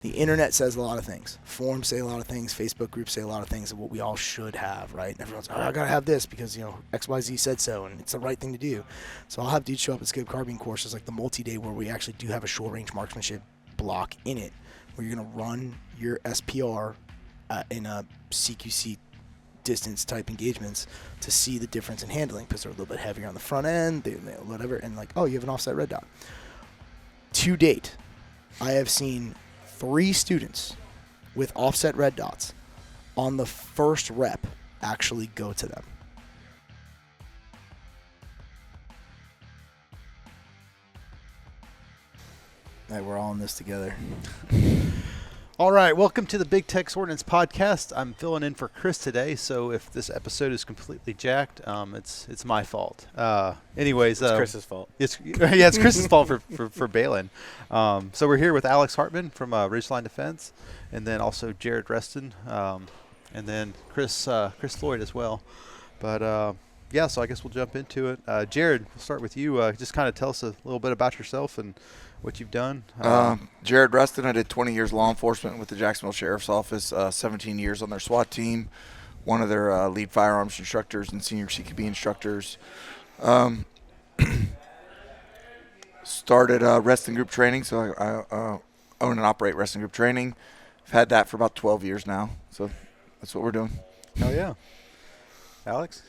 The internet says a lot of things. Forums say a lot of things. Facebook groups say a lot of things of what we all should have, right? And everyone's, I got to have this because, XYZ said so, and it's the right thing to do. So I'll have dudes show up at Scope Carbine courses like the multi-day where we actually do have a short-range marksmanship block in it where you're going to run your SPR in a CQC distance type engagements to see the difference in handling because they're a little bit heavier on the front end, whatever, and you have an offset red dot. To date, I have seen 3 students with offset red dots on the first rep actually go to them. All right, we're all in this together. All right, welcome to the Big Tex Ordnance Podcast. I'm filling in for Chris today, so if this episode is completely jacked, it's my fault. Anyways, it's Chris's fault. It's Chris's fault for bailing. So we're here with Alex Hartmann from Ridgeline Defense, and then also Jared Reston, and then Chris Floyd as well. But so I guess we'll jump into it. Jared, we'll start with you. Just kind of tell us a little bit about yourself and what you've done. Jared Reston. I did 20 years law enforcement with the Jacksonville Sheriff's Office, 17 years on their SWAT team, one of their lead firearms instructors and senior CQB instructors. Started Reston Group Training, so I own and operate Reston Group Training. I've had that for about 12 years now, so that's what we're doing. Hell yeah. Alex?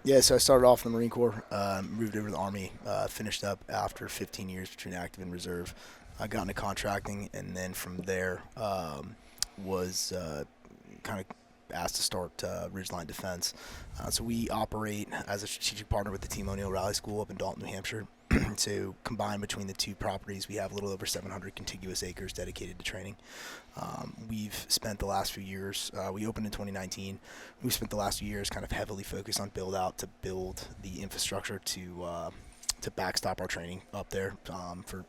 Yeah, so I started off in the Marine Corps, moved over to the Army, finished up after 15 years between active and reserve. I got into contracting, and then from there was kind of asked to start Ridgeline Defense. So we operate as a strategic partner with the Team O'Neill Rally School up in Dalton, New Hampshire. So combined between the two properties, we have a little over 700 contiguous acres dedicated to training. We've spent the last few years, we opened in 2019, we've spent the last few years kind of heavily focused on build out to build the infrastructure to backstop our training up there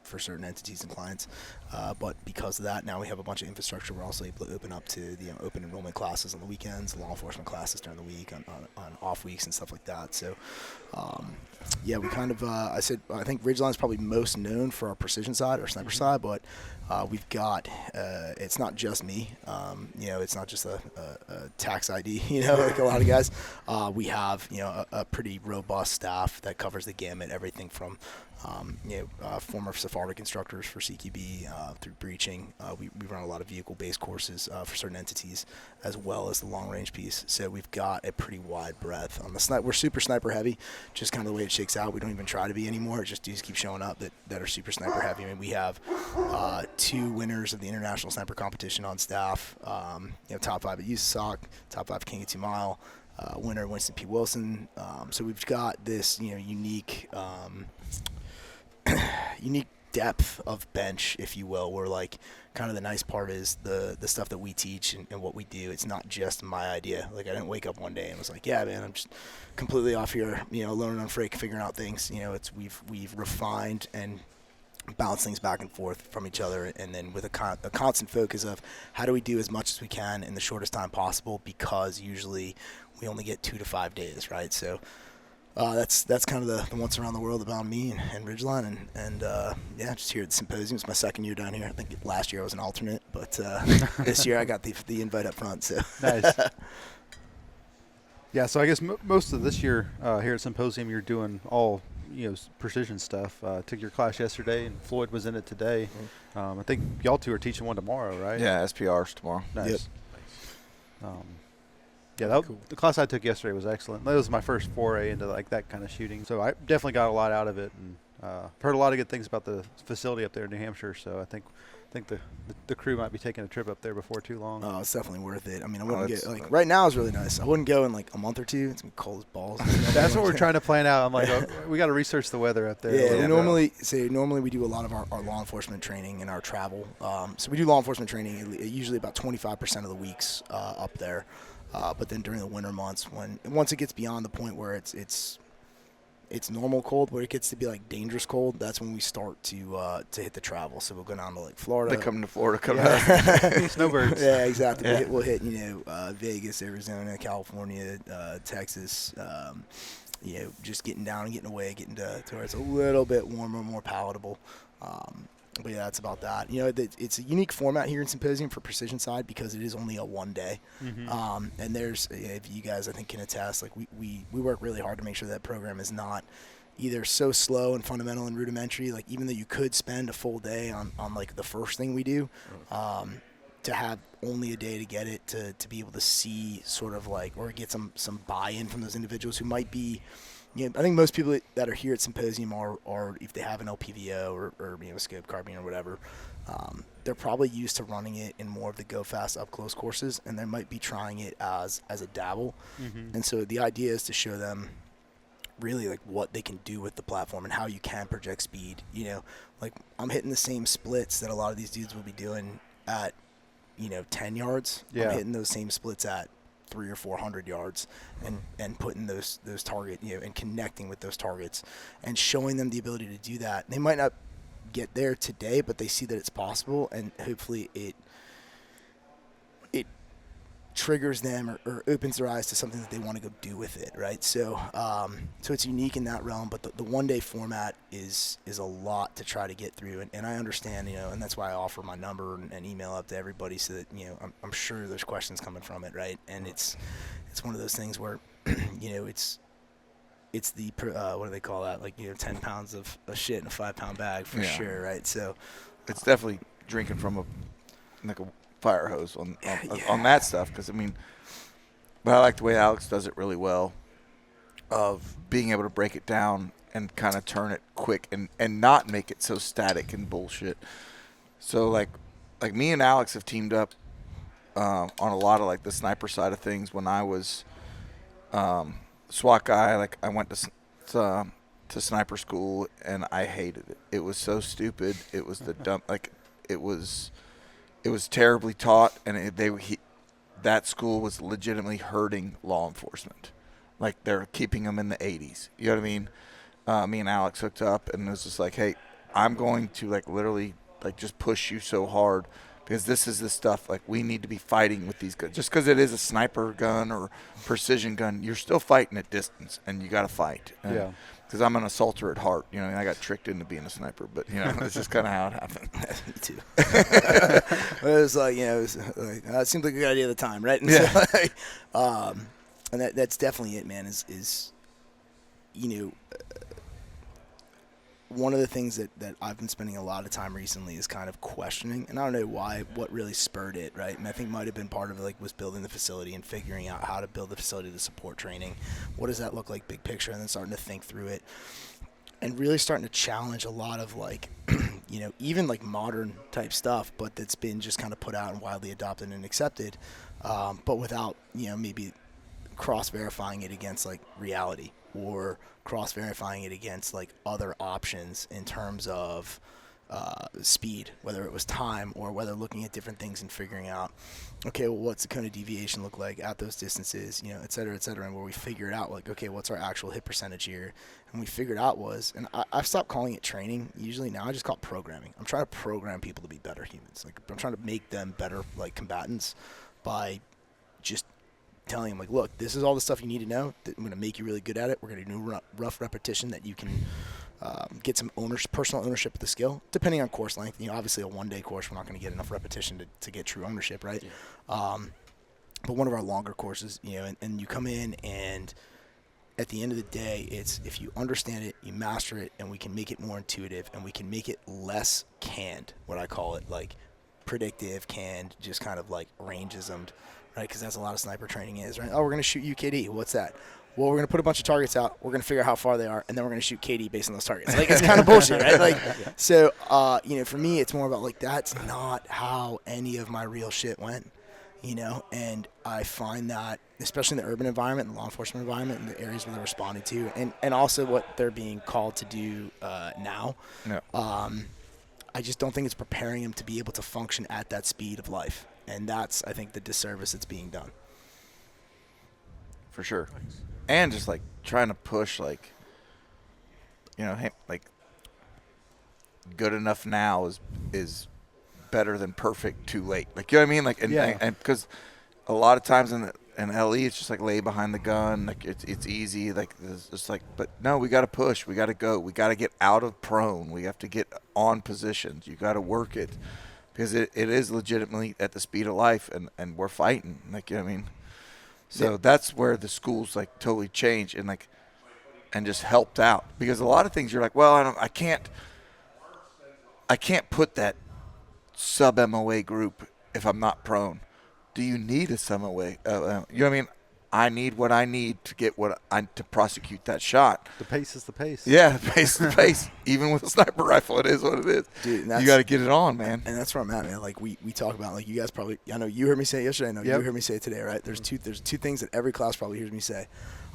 for certain entities and clients. But because of that, now we have a bunch of infrastructure. We're also able to open up to the open enrollment classes on the weekends, law enforcement classes during the week, on off weeks and stuff like that. So, we kind of, I think Ridgeline is probably most known for our precision side, our sniper side, but we've got, it's not just me, it's not just a tax ID, like a lot of guys. We have, a pretty robust staff that covers the gamut, everything from, former Sephardic instructors for CQB through breaching. We run a lot of vehicle-based courses for certain entities, as well as the long-range piece. So we've got a pretty wide breadth. On the sniper, we're super sniper heavy, just kind of the way it shakes out. We don't even try to be anymore. It just dudes keep showing up that are super sniper heavy. I mean, we have 2 winners of the international sniper competition on staff. Top 5 at USASOC, top 5 King of 2 Mile. Winner Winston P. Wilson. So we've got this, unique depth of bench, if you will, where kind of the nice part is the stuff that we teach and what we do. It's not just my idea. I didn't wake up one day and was like, yeah, man, I'm just completely off here, learning on Frake, figuring out things. We've refined and bounce things back and forth from each other, and then with a constant focus of how do we do as much as we can in the shortest time possible, because usually we only get 2 to 5 days, right? So that's kind of the once around the world about me and Ridgeline, and just here at the Symposium. It's my second year down here. I think last year I was an alternate, but this year I got the invite up front. So nice. Yeah, so I guess most of this year here at Symposium, you're doing all precision stuff. Took your class yesterday, and Floyd was in it today. I think y'all 2 are teaching one tomorrow, right? Yeah, SPRs tomorrow. Nice. Yep. Cool. The class I took yesterday was excellent. That was my first foray into that kind of shooting. So I definitely got a lot out of it, and heard a lot of good things about the facility up there in New Hampshire. So I think the crew might be taking a trip up there before too long. Oh, it's definitely worth it. I mean, I wouldn't get right now is really nice. I wouldn't go in a month or 2. It's gonna be cold as balls. That's what we're trying to plan out. I'm like, we got to research the weather up there. Yeah, normally we do a lot of our law enforcement training and our travel. So we do law enforcement training usually about 25% of the weeks up there. But then during the winter months, once it gets beyond the point where it's normal cold, where it gets to be dangerous cold, that's when we start to hit the travel. So we'll go down to Florida. They come to Florida, snowbirds. Yeah, exactly. Yeah. We'll hit Vegas, Arizona, California, Texas. Just getting down and getting away, getting to where it's a little bit warmer, more palatable. But yeah, it's about that. You know, it's a unique format here in Symposium for precision side because it is only a 1 day. And there's, if you guys I think can attest, like we work really hard to make sure that program is not either so slow and fundamental and rudimentary, like even though you could spend a full day on like the first thing we do, to have only a day to get it, to be able to see sort of like, or get some buy-in from those individuals who might be, you know, I think most people that are here at Symposium are if they have an LPVO or you know, a scope carbine or whatever, they're probably used to running it in more of the go fast up close courses, and they might be trying it as a dabble. And so the idea is to show them really like what they can do with the platform and how you can project speed. You know, like I'm hitting the same splits that a lot of these dudes will be doing at, you know, 10 yards. I'm hitting those same splits at 300 or 400 yards, and putting those target, you know, and connecting with those targets and showing them the ability to do that. They might not get there today, but they see that it's possible, and hopefully it triggers them or opens their eyes to something that they want to go do with it, right? So so it's unique in that realm, but the 1 day format is a lot to try to get through, and I understand, you know, and that's why I offer my number and email up to everybody so that, you know, I'm sure there's questions coming from it, right? And it's one of those things where you know, it's the what do they call that, like, you know, 10 pounds of shit in a 5-pound bag for sure, right? So it's definitely drinking from a fire hose on that stuff, because I mean, but I like the way Alex does it really well, of being able to break it down and kind of turn it quick and not make it so static and bullshit. So like me and Alex have teamed up on a lot of like the sniper side of things. When I was SWAT guy, like I went to sniper school and I hated it. It was so stupid. It was the dumb, like it was terribly taught, and that school was legitimately hurting law enforcement. Like, they're keeping them in the 80s. You know what I mean? Me and Alex hooked up, and it was just like, hey, I'm going to, like, literally, like, just push you so hard, because this is the stuff, like, we need to be fighting with these guns. Just because it is a sniper gun or precision gun, you're still fighting at distance, and you got to fight. Yeah. Because I'm an assaulter at heart. You know, I got tricked into being a sniper, but, you know, it's just kind of how it happened. Me too. It was like, you know, it was like, it seemed like a good idea at the time, right? And yeah. So, like, and that's definitely it, man, is you know, one of the things that I've been spending a lot of time recently is kind of questioning, and I don't know why, what really spurred it, right? And I think might have been part of it, like, was building the facility and figuring out how to build the facility to support training. What does that look like, big picture? And then starting to think through it and really starting to challenge a lot of, like, you know, even like modern type stuff, but that's been just kind of put out and widely adopted and accepted, but without, you know, maybe cross-verifying it against like reality, or cross-verifying it against like other options in terms of speed, whether it was time or whether looking at different things and figuring out, okay, well, what's the cone of deviation look like at those distances, you know, et cetera, and where we figured out, like, okay, what's our actual hit percentage here? And we figured out was, and I've stopped calling it training usually now, I just call it programming. I'm trying to program people to be better humans. Like, I'm trying to make them better, like, combatants by just telling them, like, look, this is all the stuff you need to know. I'm going to make you really good at it. We're going to do rough repetition that you can get some personal ownership of the skill, depending on course length. You know, obviously a 1 day course, we're not going to get enough repetition to get true ownership, right? Yeah. But one of our longer courses, you know, and you come in, and at the end of the day, it's if you understand it, you master it, and we can make it more intuitive, and we can make it less canned, what I call it, like predictive, canned, just kind of like rangeismed, right? Because that's a lot of sniper training is, right? Oh, we're going to shoot UKD. What's that? Well, we're going to put a bunch of targets out. We're going to figure out how far they are, and then we're going to shoot KD based on those targets. Like, it's kind of bullshit, right? Like, yeah. So, you know, for me, it's more about, like, that's not how any of my real shit went, you know? And I find that, especially in the urban environment, the law enforcement environment, and the areas where they're responding to, and also what they're being called to do now, yeah. I just don't think it's preparing them to be able to function at that speed of life. And that's, I think, the disservice that's being done. For sure. And just, like, trying to push, like, you know, hey, like, good enough now is better than perfect too late. Like, you know what I mean? Like, and because a lot of times, and and LE, it's just like lay behind the gun. Like it's easy. Like it's like, but no, we got to push. We got to go. We got to get out of prone. We have to get on positions. You got to work it because it is legitimately at the speed of life, and we're fighting. Like, you know what I mean? So that's where the schools like totally changed and just helped out, because a lot of things you're like, well, I can't put that sub MOA group if I'm not prone. Do you need a sub MOA? You know what I mean? I need what I need to get to prosecute that shot. The pace is the pace. Yeah, the pace is the pace. Even with a sniper rifle, it is what it is. Dude, you got to get it on, man. And that's where I'm at, man. Like we talk about, like, you guys probably, I know you heard me say it yesterday. I know you heard me say it today, right? There's two things that every class probably hears me say.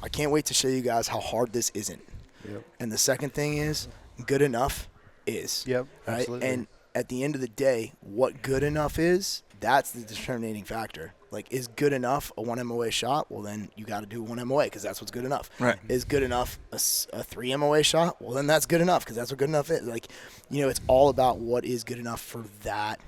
I can't wait to show you guys how hard this isn't. Yep. And the second thing is, good enough is. Yep, right? absolutely. And at the end of the day, what good enough is, that's the determining factor. Like, is good enough a 1 MOA shot? Well, then you got to do 1 MOA because that's what's good enough. Right. Is good enough a 3 MOA shot? Well, then that's good enough because that's what good enough is. Like, you know, it's all about what is good enough for that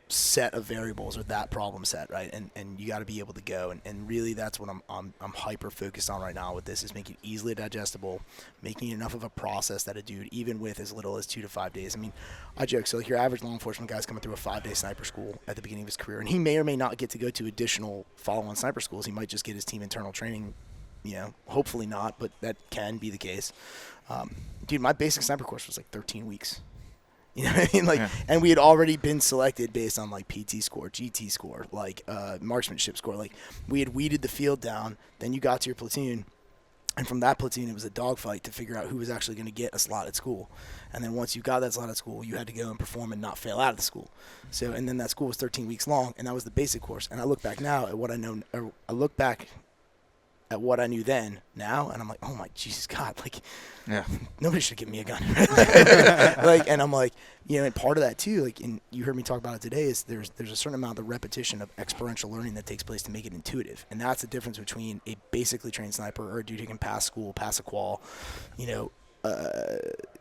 set of variables or that problem set, right? And you got to be able to go. And really, that's what I'm hyper focused on right now with this, is making it easily digestible, making it enough of a process that a dude, even with as little as 2 to 5 days. I mean, I joke, so like your average law enforcement guy's coming through a 5-day sniper school at the beginning of his career, and he may or may not get to go to additional follow-on sniper schools. He might just get his team internal training, you know, hopefully not, but that can be the case. Dude, my basic sniper course was like 13 weeks. You know what I mean? Like, and we had already been selected based on like PT score, GT score, like marksmanship score. Like, we had weeded the field down. Then you got to your platoon, and from that platoon, it was a dogfight to figure out who was actually going to get a slot at school. And then once you got that slot at school, you had to go and perform and not fail out of the school. So, and then that school was 13 weeks long, and that was the basic course. And I look back now at what I know. Or I look back at what I knew then now, and I'm like, oh my Jesus God, like, nobody should give me a gun. Like, and I'm like, you know, and part of that too, like, and you heard me talk about it today, is there's a certain amount of repetition of experiential learning that takes place to make it intuitive. And that's the difference between a basically trained sniper or a dude who can pass school, pass a qual, you know,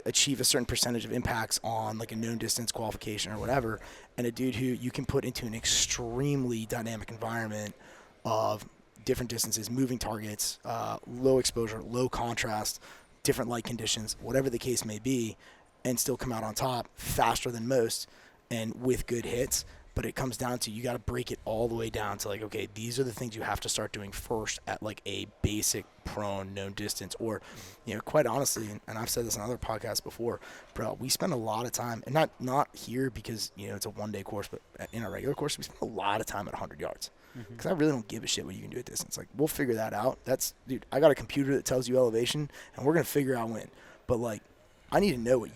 achieve a certain percentage of impacts on like a known distance qualification or whatever, and a dude who you can put into an extremely dynamic environment of different distances, moving targets, low exposure, low contrast, different light conditions, whatever the case may be, and still come out on top faster than most and with good hits. But it comes down to, you got to break it all the way down to like, okay, these are the things you have to start doing first at like a basic prone known distance. Or, you know, quite honestly, and I've said this on other podcasts before, bro, we spend a lot of time, and not here because, you know, it's a 1-day course, but in our regular course, we spend a lot of time at 100 yards. Because I really don't give a shit what you can do at distance. Like, we'll figure that out. Dude, I got a computer that tells you elevation, and we're going to figure out when. But, like, I need to know what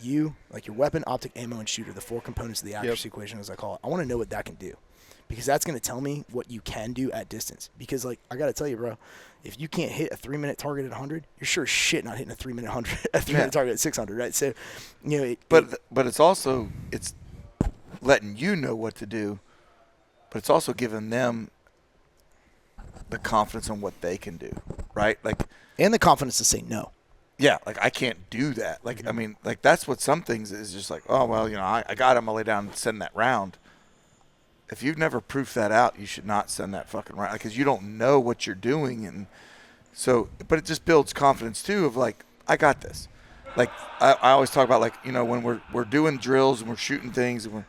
like your weapon, optic, ammo, and shooter, the 4 components of the accuracy equation, as I call it. I want to know what that can do. Because that's going to tell me what you can do at distance. Because, like, I got to tell you, bro, if you can't hit a 3-minute target at 100, you're sure as shit not hitting a 3-minute target at 600, right? So, you know. But it's also, it's letting you know what to do, but it's also giving them the confidence on what they can do, right? Like, and the confidence to say no. Yeah, like, I can't do that. Like, I mean, like, that's what some things is just like, oh, well, you know, I got him, I'll lay down and send that round. If you've never proofed that out, you should not send that fucking round, because you don't know what you're doing. And so, but it just builds confidence too of like, I got this. Like, I always talk about, like, you know, when we're doing drills and we're shooting things, and we're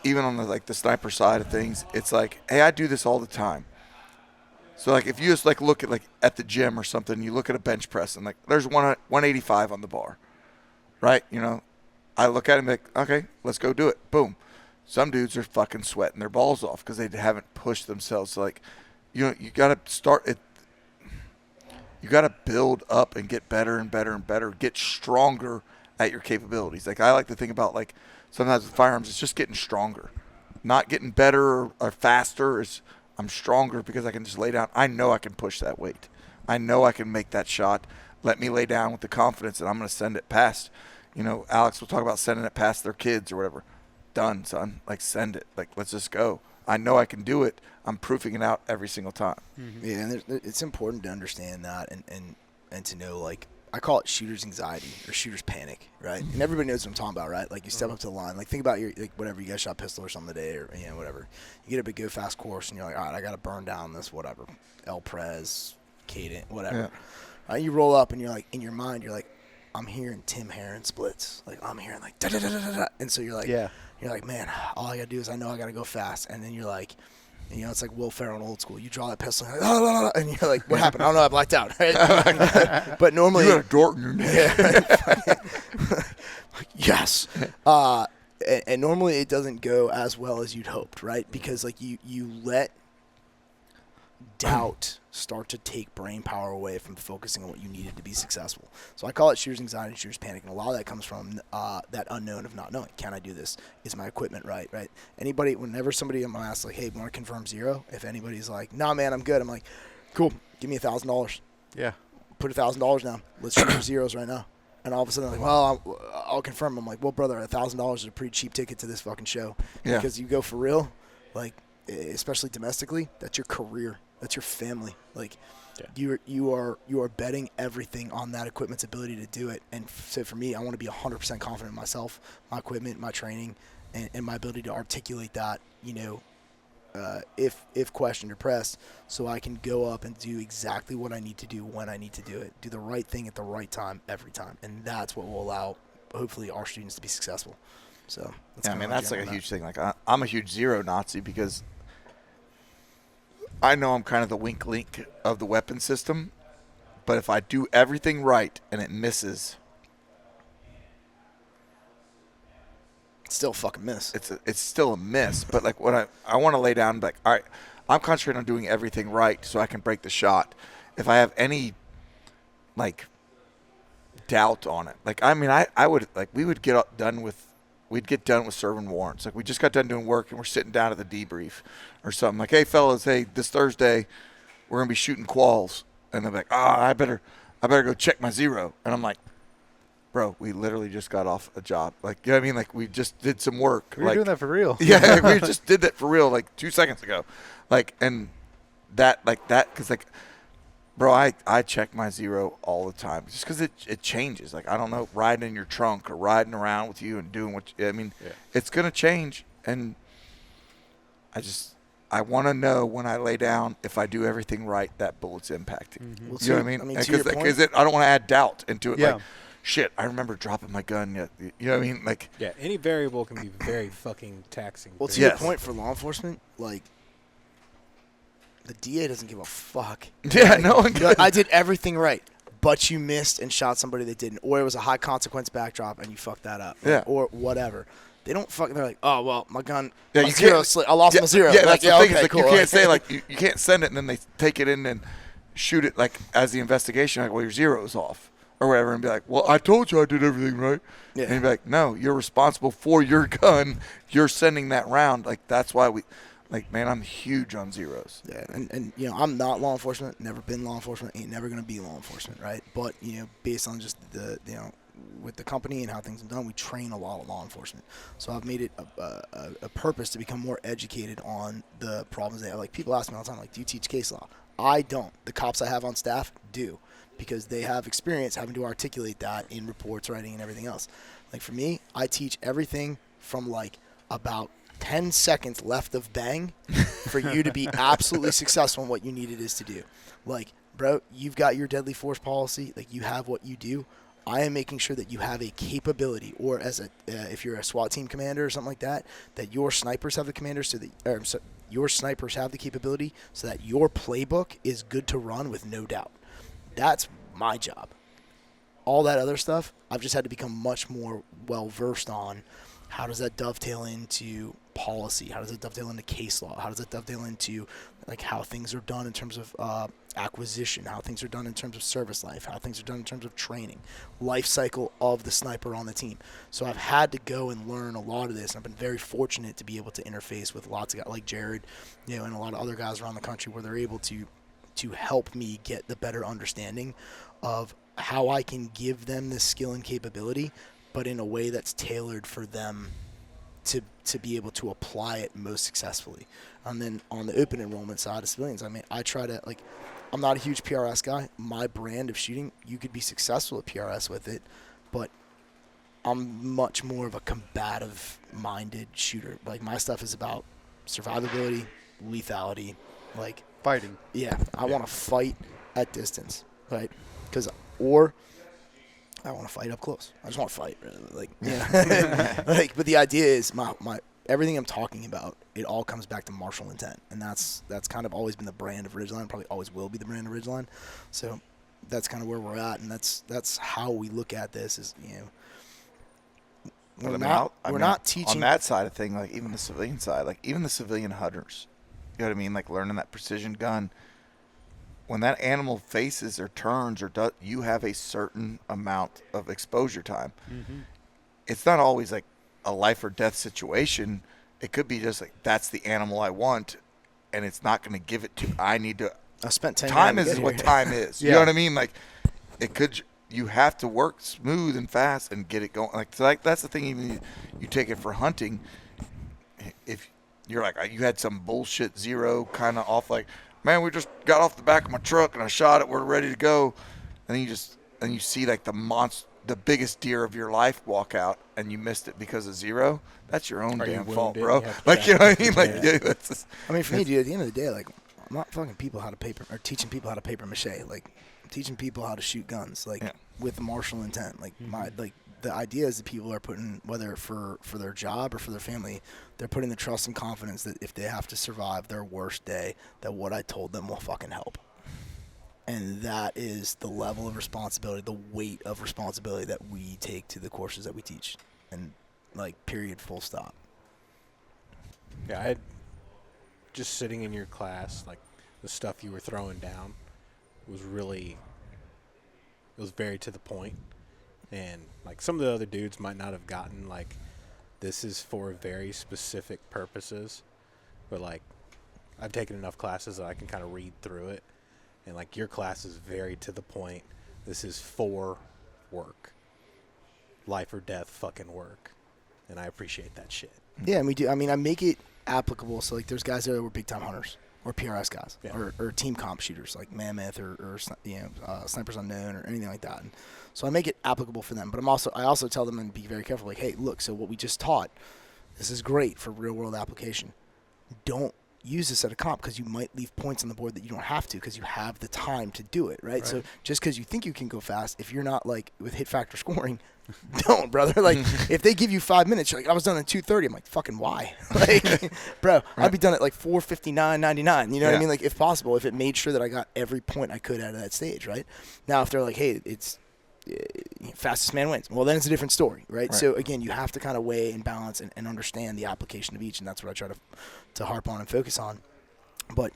even on the sniper side of things, it's like, hey, I do this all the time. So, like, if you just, like, look at the gym or something, you look at a bench press, and, like, there's 185 on the bar, right? You know, I look at it and be like, okay, let's go do it. Boom. Some dudes are fucking sweating their balls off because they haven't pushed themselves. So, like, you know, you got to start it. You got to build up and get better and better and better, get stronger at your capabilities. Like, I like to think about, like, sometimes with firearms, it's just getting stronger, not getting better or faster. I'm stronger because I can just lay down. I know I can push that weight. I know I can make that shot. Let me lay down with the confidence that I'm going to send it past. You know, Alex will talk about sending it past their kids or whatever. Done, son. Like, send it. Like, let's just go. I know I can do it. I'm proofing it out every single time. Yeah, and it's important to understand that and to know, like, I call it shooter's anxiety or shooter's panic, right? And everybody knows what I'm talking about, right? Like you step up to the line, like think about your like whatever, you guys shot pistol or something today, or whatever. You get a big go fast course, and you're like, all right, I got to burn down this whatever, El Prez, Cadent, whatever. Yeah. You roll up, and you're like, in your mind, you're like, I'm hearing Tim Herron splits, like I'm hearing like da da da da da, and so you're like, man, all I gotta do is I know I gotta go fast, and then you're like. It's like Will Ferrell in Old School. You draw that pistol, and you're like, and you're like, what happened? I don't know. I blacked out. Right? But normally, you got a dart in your neck. Yes. And normally it doesn't go as well as you'd hoped, right? Because like you let doubt start to take brain power away from focusing on what you needed to be successful. So I call it shooter's anxiety and shooter's panic, and a lot of that comes from that unknown of not knowing. Can I do this? Is my equipment right? Right? Whenever somebody I'm asked like, hey, want to confirm zero? If anybody's like, nah, man, I'm good. I'm like, cool, give me $1,000. Yeah. Put $1,000 down. Let's shoot for zeros right now. And all of a sudden, they're like, well, I'll confirm. I'm like, well, brother, $1,000 is a pretty cheap ticket to this fucking show. Yeah. Because you go for real, like, especially domestically, that's your career. That's your family. Like, you are betting everything on that equipment's ability to do it. And so for me, I want to be 100% confident in myself, my equipment, my training, and my ability to articulate that, if questioned or pressed, so I can go up and do exactly what I need to do when I need to do it. Do the right thing at the right time every time. And that's what will allow, hopefully, our students to be successful. So that's like a huge thing. Like I'm a huge zero Nazi because I know I'm kind of the wink link of the weapon system, but if I do everything right and it misses, still fucking miss. It's still a miss. But like what I want to lay down, like, all right, I'm concentrating on doing everything right so I can break the shot. If I have any like doubt on it, like I would like we'd get done with serving warrants. Like we just got done doing work and we're sitting down at the debrief or something. Like, hey fellas, this Thursday we're gonna be shooting quals, and they're like, I better go check my zero, and I'm like, bro, we literally just got off a job. Like, you know what I mean? Like we just did some work. We were doing that for real. Yeah, we just did that for real like 2 seconds ago. Like, and that because like. Bro, I check my zero all the time just because it changes. Like, I don't know, riding in your trunk or riding around with you and doing it's going to change. And I want to know when I lay down, if I do everything right, that bullet's impacting. Mm-hmm. Well, you know what I mean? Because I don't want to add doubt into it. Yeah. Like, shit, I remember dropping my gun. You know what I mean? Like, yeah, any variable can be very fucking taxing. Well, to your point for law enforcement, like, the DA doesn't give a fuck. Yeah, like, no one does. I did everything right, but you missed and shot somebody that didn't. Or it was a high consequence backdrop and you fucked that up. Yeah. Or whatever. They don't fuck. They're like, oh, well, my gun, yeah, my zero, I lost my zero. Yeah, like, that's the thing. Okay, like, cool. You can't say, like, you can't send it and then they take it in and shoot it, like, as the investigation. Like, well, your zero's off or whatever. And be like, well, I told you I did everything right. Yeah. And you'd be like, no, you're responsible for your gun. You're sending that round. Like, that's why like, man, I'm huge on zeros. Yeah, and I'm not law enforcement, never been law enforcement, ain't never going to be law enforcement, right? But, based on just the, with the company and how things are done, we train a lot of law enforcement. So I've made it a purpose to become more educated on the problems they have. Like, people ask me all the time, like, do you teach case law? I don't. The cops I have on staff do, because they have experience having to articulate that in reports, writing, and everything else. Like, for me, I teach everything from, like, about 10 seconds left of bang for you to be absolutely successful in what you need it is to do. Like, bro, you've got your deadly force policy. Like, you have what you do. I am making sure that you have a capability, or as if you're a SWAT team commander or something like that, that your snipers have the commanders your snipers have the capability so that your playbook is good to run with no doubt. That's my job. All that other stuff, I've just had to become much more well-versed on. How does that dovetail into policy? How does it dovetail into case law? How does it dovetail into, like, how things are done in terms of acquisition, how things are done in terms of service life, how things are done in terms of training, life cycle of the sniper on the team. So I've had to go and learn a lot of this. And I've been very fortunate to be able to interface with lots of guys like Jared, and a lot of other guys around the country where they're able to help me get the better understanding of how I can give them this skill and capability, but in a way that's tailored for them to be able to apply it most successfully. And then on the open enrollment side of civilians, I mean, I try to, like, I'm not a huge PRS guy. My brand of shooting, you could be successful at PRS with it, but I'm much more of a combative-minded shooter. Like, my stuff is about survivability, lethality, like Fighting. yeah, I want to fight at distance, right? Or I want to fight up close. I just want to fight, really. Like, yeah. Like, but the idea is my everything I'm talking about, it all comes back to martial intent, and that's kind of always been the brand of Ridgeline. Probably always will be the brand of Ridgeline. So that's kind of where we're at, and that's how we look at this. Is we're not teaching on that side of thing. Like even the civilian side, like even the civilian hunters. You know what I mean? Like learning that precision gun. When that animal faces or turns or does, you have a certain amount of exposure time. Mm-hmm. It's not always like a life or death situation. It could be just like, that's the animal I want, and it's not going to give it to. I need to. I spent 10 time years is what time is. Yeah. You know what I mean? Like it could. You have to work smooth and fast and get it going. Like that's the thing. Even you take it for hunting. If you're like, you had some bullshit zero kind of off, like, man, we just got off the back of my truck and I shot it. We're ready to go. And then you see like the biggest deer of your life walk out and you missed it because of zero. That's your own damn fault, bro. Like, you know what I mean? Like, yeah, that's just, I mean, for me, dude, at the end of the day, like, I'm not fucking people how to teaching people how to paper mache. Like, I'm teaching people how to shoot guns, like, with martial intent. Like, the idea is that people are putting, whether for their job or for their family, they're putting the trust and confidence that if they have to survive their worst day, that what I told them will fucking help. And that is the level of responsibility, the weight of responsibility that we take to the courses that we teach. And, like, period, full stop. Yeah, just sitting in your class, like, the stuff you were throwing down was very to the point. And, like, some of the other dudes might not have gotten, like, this is for very specific purposes. But, like, I've taken enough classes that I can kind of read through it. And, like, your class is very to the point. This is for work. Life or death fucking work. And I appreciate that shit. Yeah, and we do. I mean, I make it applicable. So, like, there's guys there that were big-time hunters or PRS guys or team comp shooters like Mammoth or Snipers Unknown or anything like that. And so I make it applicable for them. But I also tell them and be very careful. Like, hey, look, so what we just taught, this is great for real-world application. Don't use this at a comp because you might leave points on the board that you don't have to because you have the time to do it, right? So just because you think you can go fast, if you're not, like, with hit factor scoring, don't, brother. Like, if they give you 5 minutes, you're like, I was done in 2:30. I'm like, fucking why? Like, bro, I'd be done at like 4:59.99. You know what I mean? Like, if possible, if it made sure that I got every point I could out of that stage, right? Now, if they're like, hey, it's fastest man wins, well, then it's a different story, right? So again, you have to kind of weigh and balance and understand the application of each, and that's what I try to harp on and focus on. But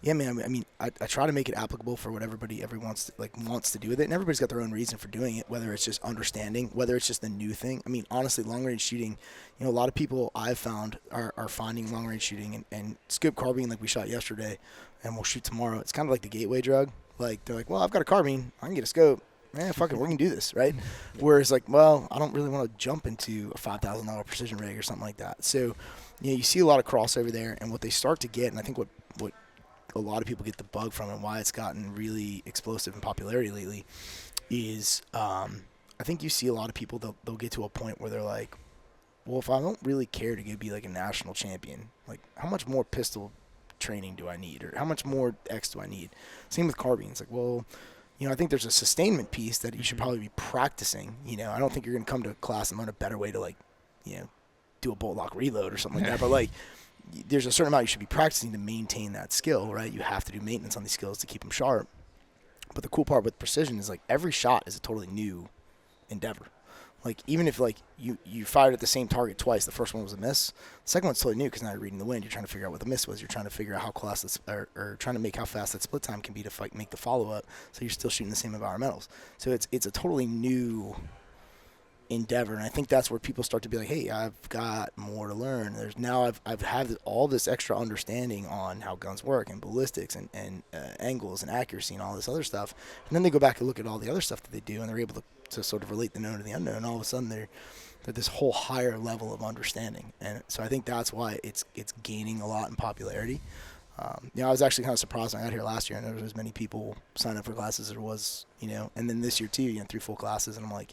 yeah, man, I mean, I try to make it applicable for what everybody wants to do with it, and everybody's got their own reason for doing it, whether it's just understanding, whether it's just the new thing. I mean, honestly, long-range shooting, a lot of people I've found are finding long-range shooting and scope carbine like we shot yesterday, and we'll shoot tomorrow. It's kind of like the gateway drug. Like, they're like, well, I've got a carbine, I can get a scope. Man, fuck it, we're going to do this, right? Whereas, like, well, I don't really want to jump into a $5,000 precision rig or something like that. So, you see a lot of crossover there, and what they start to get, and I think what a lot of people get the bug from and why it's gotten really explosive in popularity lately is I think you see a lot of people, they'll get to a point where they're like, well, if I don't really care to go be, like, a national champion, like, how much more pistol training do I need? Or how much more X do I need? Same with carbines. Like, well, I think there's a sustainment piece that you should probably be practicing. I don't think you're going to come to class and learn a better way to, like, do a bolt lock reload or something like that. But, like, there's a certain amount you should be practicing to maintain that skill, right? You have to do maintenance on these skills to keep them sharp. But the cool part with precision is, like, every shot is a totally new endeavor. Like, even if, like, you fired at the same target twice, the first one was a miss, the second one's totally new because now you're reading the wind. You're trying to figure out what the miss was. You're trying to figure out how close or trying to make how fast that split time can be to make the follow-up, so you're still shooting the same environmentals. So it's a totally new endeavor, and I think that's where people start to be like, hey, I've got more to learn. I've had all this extra understanding on how guns work and ballistics and angles and accuracy and all this other stuff, and then they go back and look at all the other stuff that they do, and they're able to sort of relate the known to the unknown. All of a sudden, this whole higher level of understanding. And so I think that's why it's gaining a lot in popularity. I was actually kind of surprised when I got here last year, and there was as many people signing up for classes as there was, and then this year too, 3 full classes, and I'm like,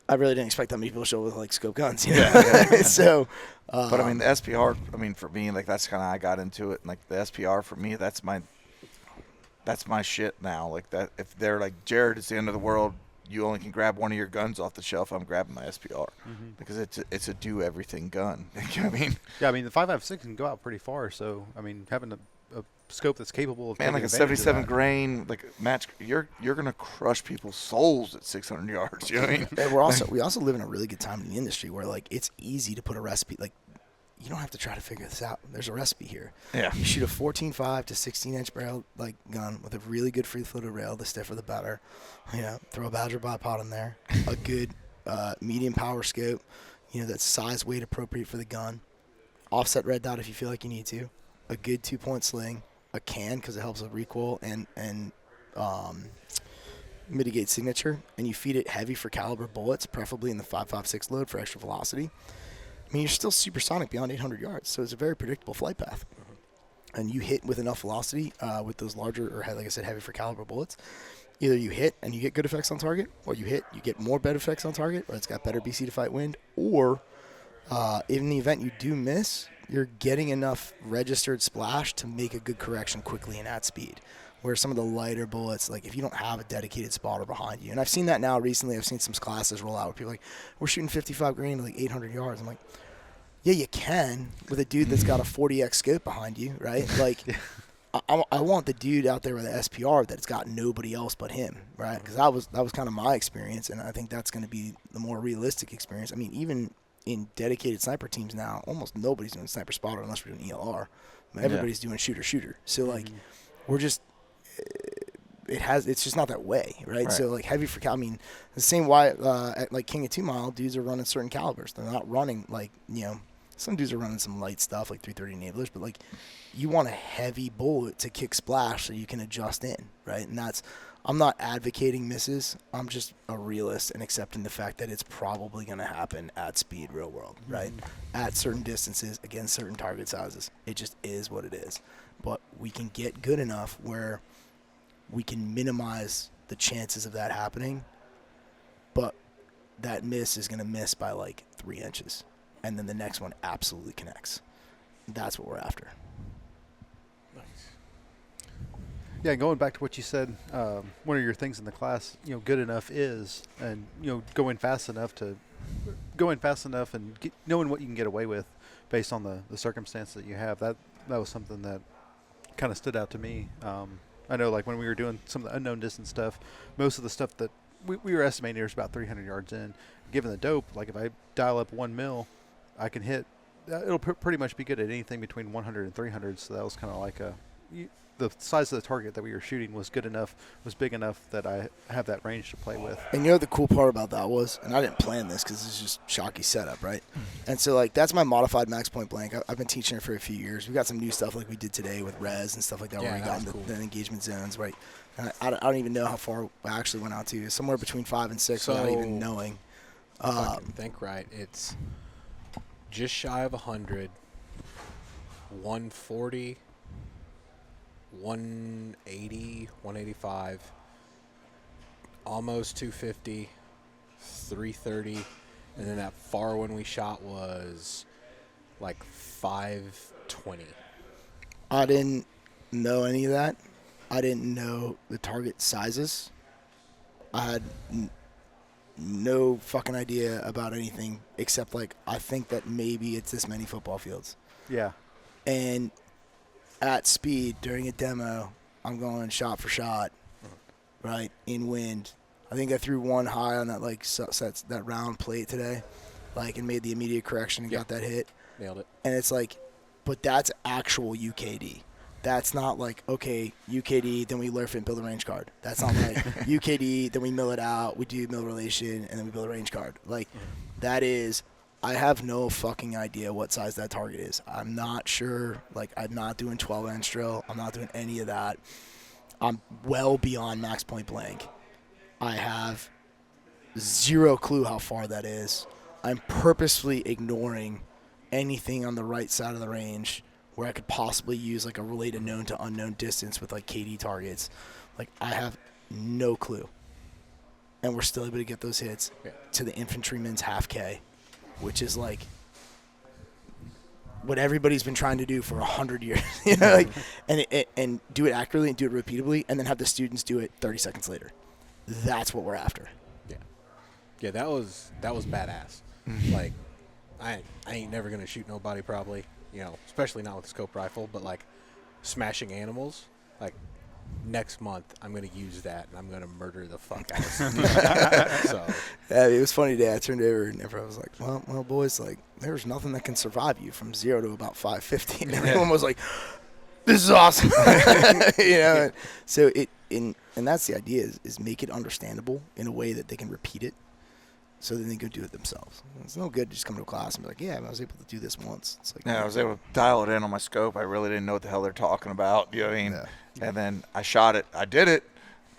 I really didn't expect that many people to show up with like scope guns. Yeah. So, but I mean, the SPR. I mean, for me, like that's kind of I got into it. And, like the SPR for me, that's my shit now. Like that, if they're like Jared, it's the end of the world. You only can grab one of your guns off the shelf. I'm grabbing my SPR because it's a do everything gun. You know what I mean? Yeah, I mean the 5.56 can go out pretty far. So I mean, having a scope that's capable of like a 77 grain like match, you're gonna crush people's souls at 600 yards. You know what I mean? And we also live in a really good time in the industry where like it's easy to put a recipe. Like you don't have to try to figure this out. There's a recipe here. Yeah. You shoot a 14.5 to 16-inch barrel like gun with a really good free-floated rail. The stiffer the better. Throw a Badger bipod in there. A good medium power scope. That's size weight appropriate for the gun. Offset red dot if you feel like you need to. A good 2-point sling. A can because it helps with recoil and mitigate signature. And you feed it heavy for caliber bullets, preferably in the 5.56 load for extra velocity. I mean, you're still supersonic beyond 800 yards, so it's a very predictable flight path. And you hit with enough velocity with those larger, or like I said, heavy for caliber bullets. Either you hit and you get good effects on target, or you hit, you get more bed effects on target, or it's got better BC to fight wind, or in the event you do miss, you're getting enough registered splash to make a good correction quickly and at speed. Where some of the lighter bullets, like if you don't have a dedicated spotter behind you, and I've seen that now recently. I've seen some classes roll out where people are like, we're shooting 55 grain to like 800 yards. I'm like, yeah, you can with a dude that's got a 40x scope behind you, right? Like, I want the dude out there with an SPR that's got nobody else but him, right? Because that was kind of my experience, and I think that's going to be the more realistic experience. I mean, even in dedicated sniper teams now, almost nobody's doing sniper spotter unless we're doing ELR. Everybody's doing shooter. So like, we're just it's just not that way, right? So like heavy for I mean, the same why at like King of 2 Mile, dudes are running certain calibers. They're not running like some dudes are running some light stuff like 330 enablers, but like you want a heavy bullet to kick splash so you can adjust in, right? And I'm not advocating misses. I'm just a realist and accepting the fact that it's probably going to happen at speed, real world, right? At certain distances against certain target sizes. It just is what it is. But we can get good enough where we can minimize the chances of that happening, but that miss is going to miss by like 3 inches. And then the next one absolutely connects. That's what we're after. Nice. Yeah, going back to what you said, one of your things in the class, good enough is, and going fast enough and knowing what you can get away with based on the circumstance that you have. That was something that kind of stood out to me. I know, like when we were doing some of the unknown distance stuff, most of the stuff that we were estimating was about 300 yards in. Given the dope, like if I dial up 1 mil, I can hit. It'll pretty much be good at anything between 100 and 300. So that was kind of like the size of the target that we were shooting was good enough, was big enough that I have that range to play with. And the cool part about that was, and I didn't plan this because it's just shocky setup, right? And so like that's my modified max point blank. I've been teaching it for a few years. We got some new stuff like we did today with res and stuff like that, where we got into the engagement zones, right? And I don't even know how far I actually went out to. Somewhere between 5 and 6 without even knowing. If I can think right, it's just shy of 100, 140, 180, 185, almost 250, 330, and then that far one we shot was like 520. I didn't know any of that. I didn't know the target sizes. I had no fucking idea about anything except like I think that maybe it's this many football fields. Yeah. And at speed during a demo, I'm going shot for shot, right, in wind. I think I threw one high on that like that round plate today, like, and made the immediate correction and got that hit. Nailed it. And it's like, but that's actual UKD. That's not like, okay, UKD, then we lurf it and build a range card. That's not like UKD, then we mill it out, we do mill relation, and then we build a range card. Like, that is, I have no fucking idea what size that target is. I'm not sure. Like, I'm not doing 12-inch drill. I'm not doing any of that. I'm well beyond max point blank. I have zero clue how far that is. I'm purposefully ignoring anything on the right side of the range where I could possibly use like a related known to unknown distance with like KD targets. Like I have no clue. And we're still able to get those hits to the infantryman's half K, which is like what everybody's been trying to do for 100 years, you know, like, and do it accurately and do it repeatably, and then have the students do it 30 seconds later. That's what we're after. Yeah, that was badass. Like, I ain't never gonna shoot nobody probably, you know, especially not with a scope rifle. But like, smashing animals, like next month I'm gonna use that and I'm gonna murder the fuck out of somebody. So yeah, it was funny today. I turned over and everyone was like, "Well, boys, like there's nothing that can survive you from 0 to about 550." And everyone was like, "This is awesome," you know. So and that's the idea is make it understandable in a way that they can repeat it. So then they go do it themselves. It's no good to just come to a class and be like, yeah, I was able to do this once. It's like, Yeah, I was able to dial it in on my scope. I really didn't know what the hell they're talking about. You know what I mean? Yeah. And then I shot it. I did it.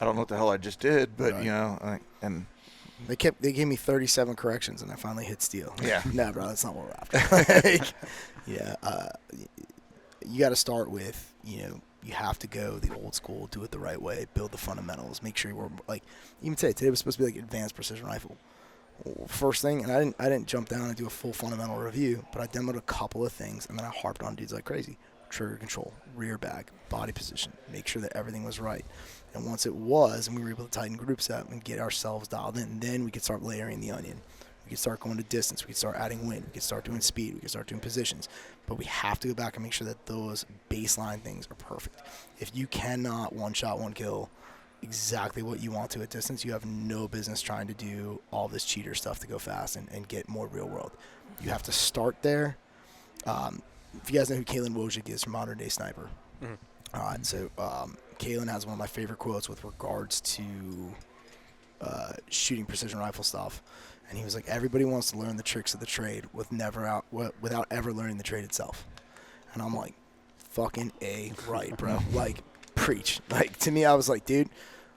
I don't know what the hell I just did, but, you know, and they gave me 37 corrections, and I finally hit steel. Yeah. No, bro, that's not what we're after. Like, you got to start with, you know, you have to go the old school, do it the right way, build the fundamentals, make sure you were, like, even today was supposed to be like advanced precision rifle. First thing, and I didn't jump down and do a full fundamental review, but I demoed a couple of things, and then I harped on dudes like crazy. Trigger control, rear bag, body position, make sure that everything was right. And once it was, and we were able to tighten groups up and get ourselves dialed in, then we could start layering the onion. We could start going to distance. We could start adding wind. We could start doing speed. We could start doing positions. But we have to go back and make sure that those baseline things are perfect. If you cannot one shot, one kill exactly what you want to at distance, you have no business trying to do all this cheater stuff to go fast and get more real world. You have to start there. If you guys know who Kalen Wojcik is from Modern Day Sniper. So Kalen has one of my favorite quotes with regards to shooting precision rifle stuff. And he was like, everybody wants to learn the tricks of the trade without ever learning the trade itself. And I'm like, fucking A right, bro. Like, preach. Like, to me, I was like, dude,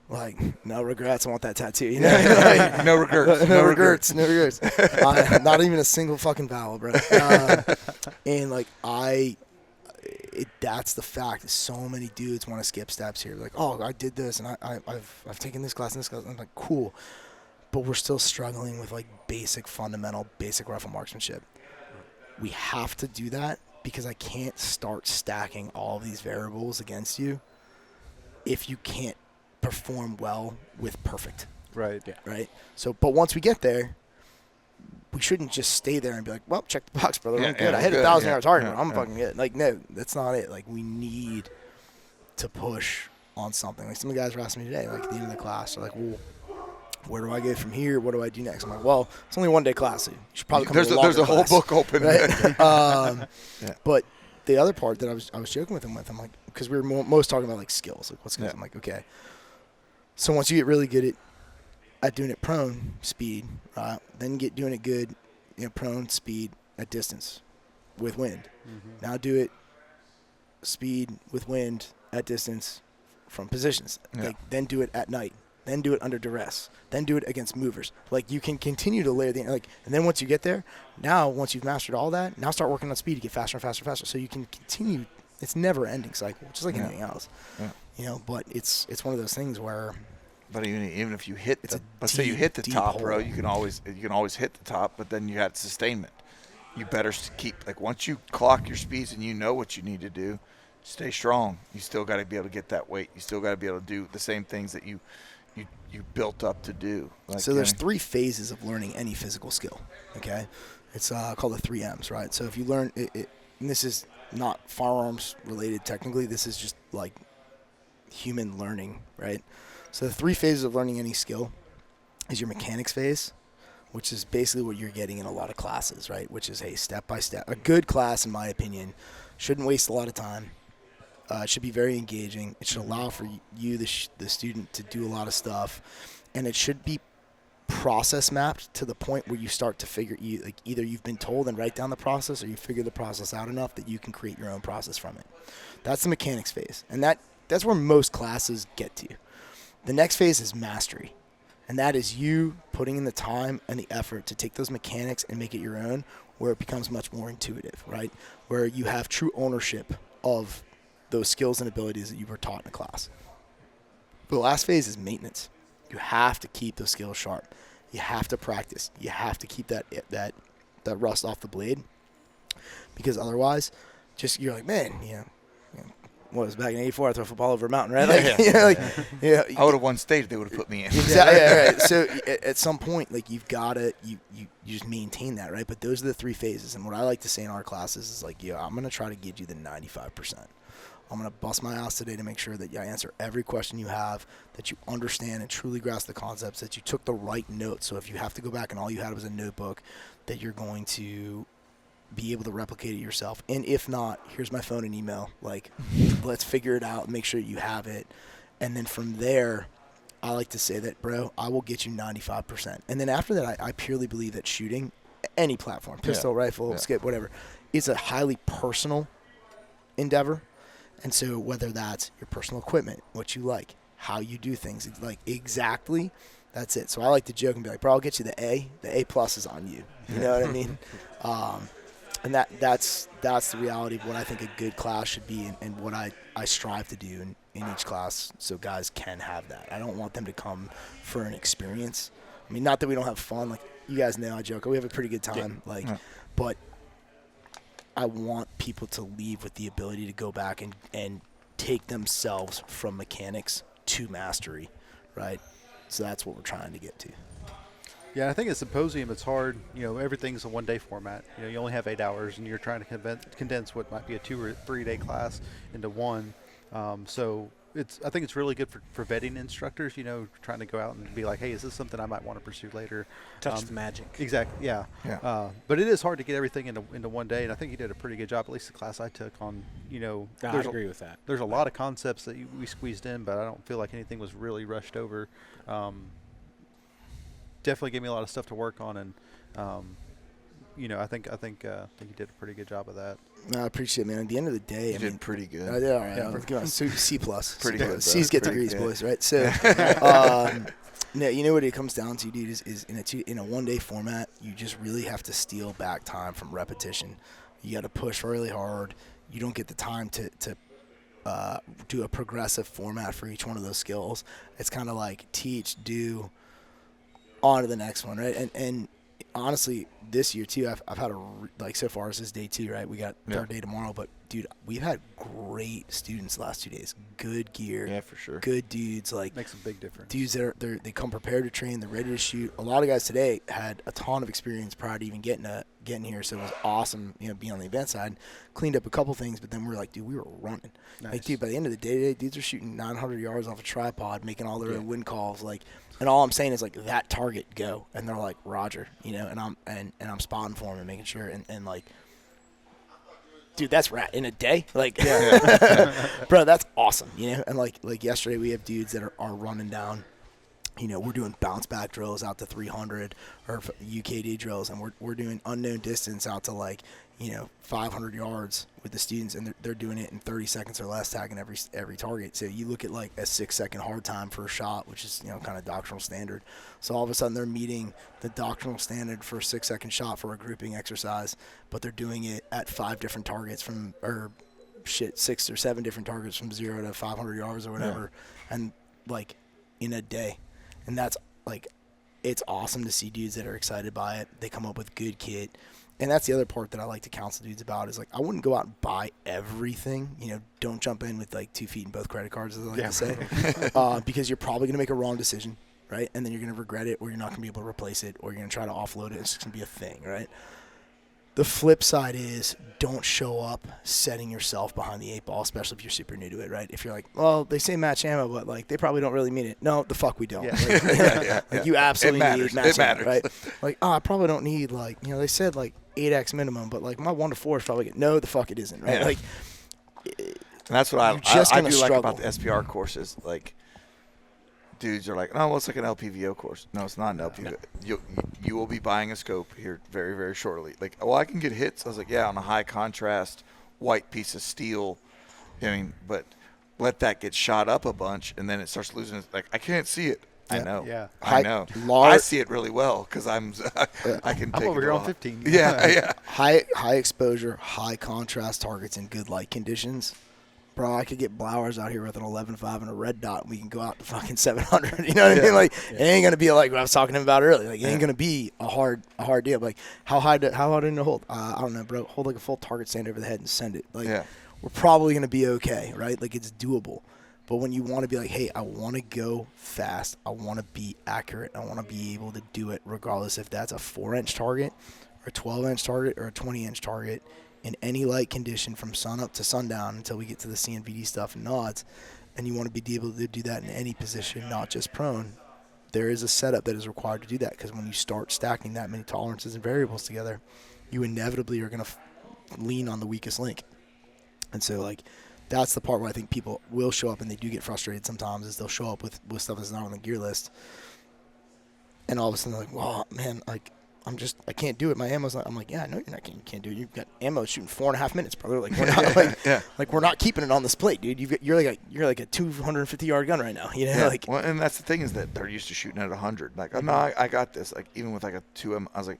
like, no regrets. I want that tattoo. You know? Like, no regrets. No regrets. Not even a single fucking vowel, bro. And like, that's the fact. So many dudes want to skip steps here. Like, oh, I did this, and I've taken this class and this class. And I'm like, cool, but we're still struggling with like basic rifle marksmanship. We have to do that because I can't start stacking all these variables against you if you can't perform well with perfect. Right. Yeah. Right. So, but once we get there, we shouldn't just stay there and be like, well, check the box, brother. I'm good. I hit a 1,000-yard target. I'm fucking good. Like, no, that's not it. Like, we need to push on something. Like, some of the guys were asking me today, like, at the end of the class, they're like, well, where do I go from here? What do I do next? I'm like, well, it's only one day class. So you should probably come to a there's a longer whole class. book open. Right? But the other part that I was joking with him with, I'm like, because we were most talking about like skills, like what skills. I'm like, okay. So once you get really good at doing it prone, speed, then get doing it good, you know, prone, speed at distance with wind. Now do it speed with wind at distance from positions. Like, then do it at night. Then do it under duress. Then do it against movers. Like, you can continue to layer and then once you get there, now once you've mastered all that, now start working on speed to get faster and faster and faster. So you can continue. It's never ending cycle, just like anything else. You know, but it's one of those things where. But even if you hit, let's say you hit the top, bro, you can always hit the top, but then you had sustainment. You better keep, like, once you clock your speeds and you know what you need to do, stay strong. You still got to be able to get that weight. You still got to be able to do the same things that you built up to do. Like, so there's 3 phases of learning any physical skill, okay? It's called the 3 M's, right? So if you learn it, and this is not firearms related technically, this is just like human learning, right? So the 3 phases of learning any skill is your mechanics phase, which is basically what you're getting in a lot of classes, right? Which is a step-by-step. A good class, in my opinion, shouldn't waste a lot of time. It should be very engaging. It should allow for you, the student, to do a lot of stuff. And it should be process mapped to the point where you start to figure, like, either you've been told and write down the process, or you figure the process out enough that you can create your own process from it. That's the mechanics phase. And that's where most classes get to. The next phase is mastery. And that is you putting in the time and the effort to take those mechanics and make it your own, where it becomes much more intuitive, right? Where you have true ownership of those skills and abilities that you were taught in a class. The last phase is maintenance. You have to keep those skills sharp. You have to practice. You have to keep that rust off the blade, because otherwise, just you're like, man, what was it, back in '84? I threw a football over a mountain, right? Like, I would have won state if they would have put me in. Exactly. Yeah, right. So at some point, like, you've got to you just maintain that, right? But those are the 3 phases. And what I like to say in our classes is like, I'm going to try to give you the 95%. I'm going to bust my ass today to make sure that I answer every question you have, that you understand and truly grasp the concepts, that you took the right notes. So if you have to go back and all you had was a notebook, that you're going to be able to replicate it yourself. And if not, here's my phone and email. Like, let's figure it out, make sure you have it. And then from there, I like to say that, bro, I will get you 95%. And then after that, I purely believe that shooting, any platform, pistol, rifle, skip, whatever, is a highly personal endeavor. And so whether that's your personal equipment, what you like, how you do things, like exactly, that's it. So I like to joke and be like, bro, I'll get you the A. The A+ is on you. You know what I mean? And that's the reality of what I think a good class should be, and what I strive to do in each class, so guys can have that. I don't want them to come for an experience. I mean, not that we don't have fun. Like, you guys know, I joke, we have a pretty good time. But I want people to leave with the ability to go back and take themselves from mechanics to mastery, right? So that's what we're trying to get to. Yeah, I think at Symposium it's hard. Everything's a one-day format. You only have 8 hours, and you're trying to condense what might be a 2 or 3 day class into one. So I think it's really good for vetting instructors. Trying to go out and be like, hey, is this something I might want to pursue later? Touch the magic. Exactly. Yeah. But it is hard to get everything into one day, and I think you did a pretty good job. At least the class I took on. I agree with that. There's a lot of concepts that we squeezed in, but I don't feel like anything was really rushed over. Definitely gave me a lot of stuff to work on, and I think you did a pretty good job of that. No, I appreciate it, man. At the end of the day, You did pretty good. I did all right. Let's give it C+. Pretty good. C's get Pretty degrees, good. boys, right? So, no, you know what it comes down to, dude, is in a one-day format, you just really have to steal back time from repetition. You got to push really hard. You don't get the time to do a progressive format for each one of those skills. It's kind of like teach, do, on to the next one, right? And honestly, this year too, I've had so far this is day 2, right? We got third day tomorrow, but dude, we've had great students the last 2 days. Good gear, Yeah, for sure. good dudes, like Makes a big difference. dudes that they come prepared to train, they're ready to shoot. A lot of guys today had a ton of experience prior to even getting here, so it was awesome, being on the event side. Cleaned up a couple things, but then we were like, dude, we were running. Nice. Like, dude, by the end of the day, dudes are shooting 900 yards off a tripod, making all their own wind calls, like. And all I'm saying is, like, that target, go. And they're like, Roger, and I'm spotting for them and making sure. And like, dude, that's in a day. Like, bro, that's awesome, And like yesterday, we have dudes that are running down. We're doing bounce back drills out to 300 or UKD drills, and we're doing unknown distance out to 500 yards with the students, and they're doing it in 30 seconds or less, tagging every target. So you look at like a 6-second hard time for a shot, which is kind of doctrinal standard. So all of a sudden they're meeting the doctrinal standard for a 6-second shot for a grouping exercise, but they're doing it at 5 different targets 6 or 7 different targets from 0 to 500 yards or whatever, and like in a day. And that's like, it's awesome to see dudes that are excited by it. They come up with good kit. And that's the other part that I like to counsel dudes about is, like, I wouldn't go out and buy everything. Don't jump in with, like, 2 feet and both credit cards, as I like to say, because you're probably going to make a wrong decision, right? And then you're going to regret it, or you're not going to be able to replace it, or you're going to try to offload it. It's just going to be a thing, right? The flip side is, don't show up setting yourself behind the 8 ball, especially if you're super new to it, right? If you're like, well, they say match ammo, but like they probably don't really mean it. No, the fuck we don't. Yeah. Like, you absolutely need match It matters. ammo, right? Like, I probably don't need they said like 8x minimum, but like my 1 to 4 is probably good. No, the fuck it isn't, right? Yeah. Like, And that's what I gonna do like struggle. about the SPR courses. Like, dudes are like, oh, well, it's like an LPVO course. No, it's not an LPVO. No. You will be buying a scope here very, very shortly. Like, well, I can get hits. I was like, yeah, on a high contrast white piece of steel. But let that get shot up a bunch, and then it starts losing. Like, I can't see it. I Yeah. know. Yeah. I know. I Large, see it really well because I can take I'm over it here a on lot. 15. Yeah. high exposure, high contrast targets in good light conditions. Bro, I could get Blowers out here with an 11.5 and a red dot, and we can go out to fucking 700. You know what I mean? Like, it ain't gonna be like what I was talking about earlier. Like, it ain't gonna be a hard deal. Like, how high did it hold? I don't know, bro. Hold like a full target stand over the head and send it. Like, we're probably gonna be okay, right? Like, it's doable. But when you want to be like, hey, I want to go fast, I want to be accurate, I want to be able to do it regardless if that's a 4-inch target or a 12-inch target or a 20-inch target in any light condition from sun up to sundown until we get to the CNVD stuff and nods, and you want to be able to do that in any position, not just prone, there is a setup that is required to do that, because when you start stacking that many tolerances and variables together, you inevitably are going to lean on the weakest link. And so, like, that's the part where I think people will show up, and they do get frustrated sometimes, is they'll show up with stuff that's not on the gear list, and all of a sudden they're like, well, man, like, I can't do it. My ammo's not. I'm like, yeah, no, you can't do it. You've got ammo shooting 4.5 minutes, brother. Like, we're not, like we're not keeping it on this plate, dude. You're like a 250-yard gun right now. You know, like. Well, and that's the thing, is that they're used to shooting at 100. Like, oh no, I got this. Like, even with like a 2M, I was like,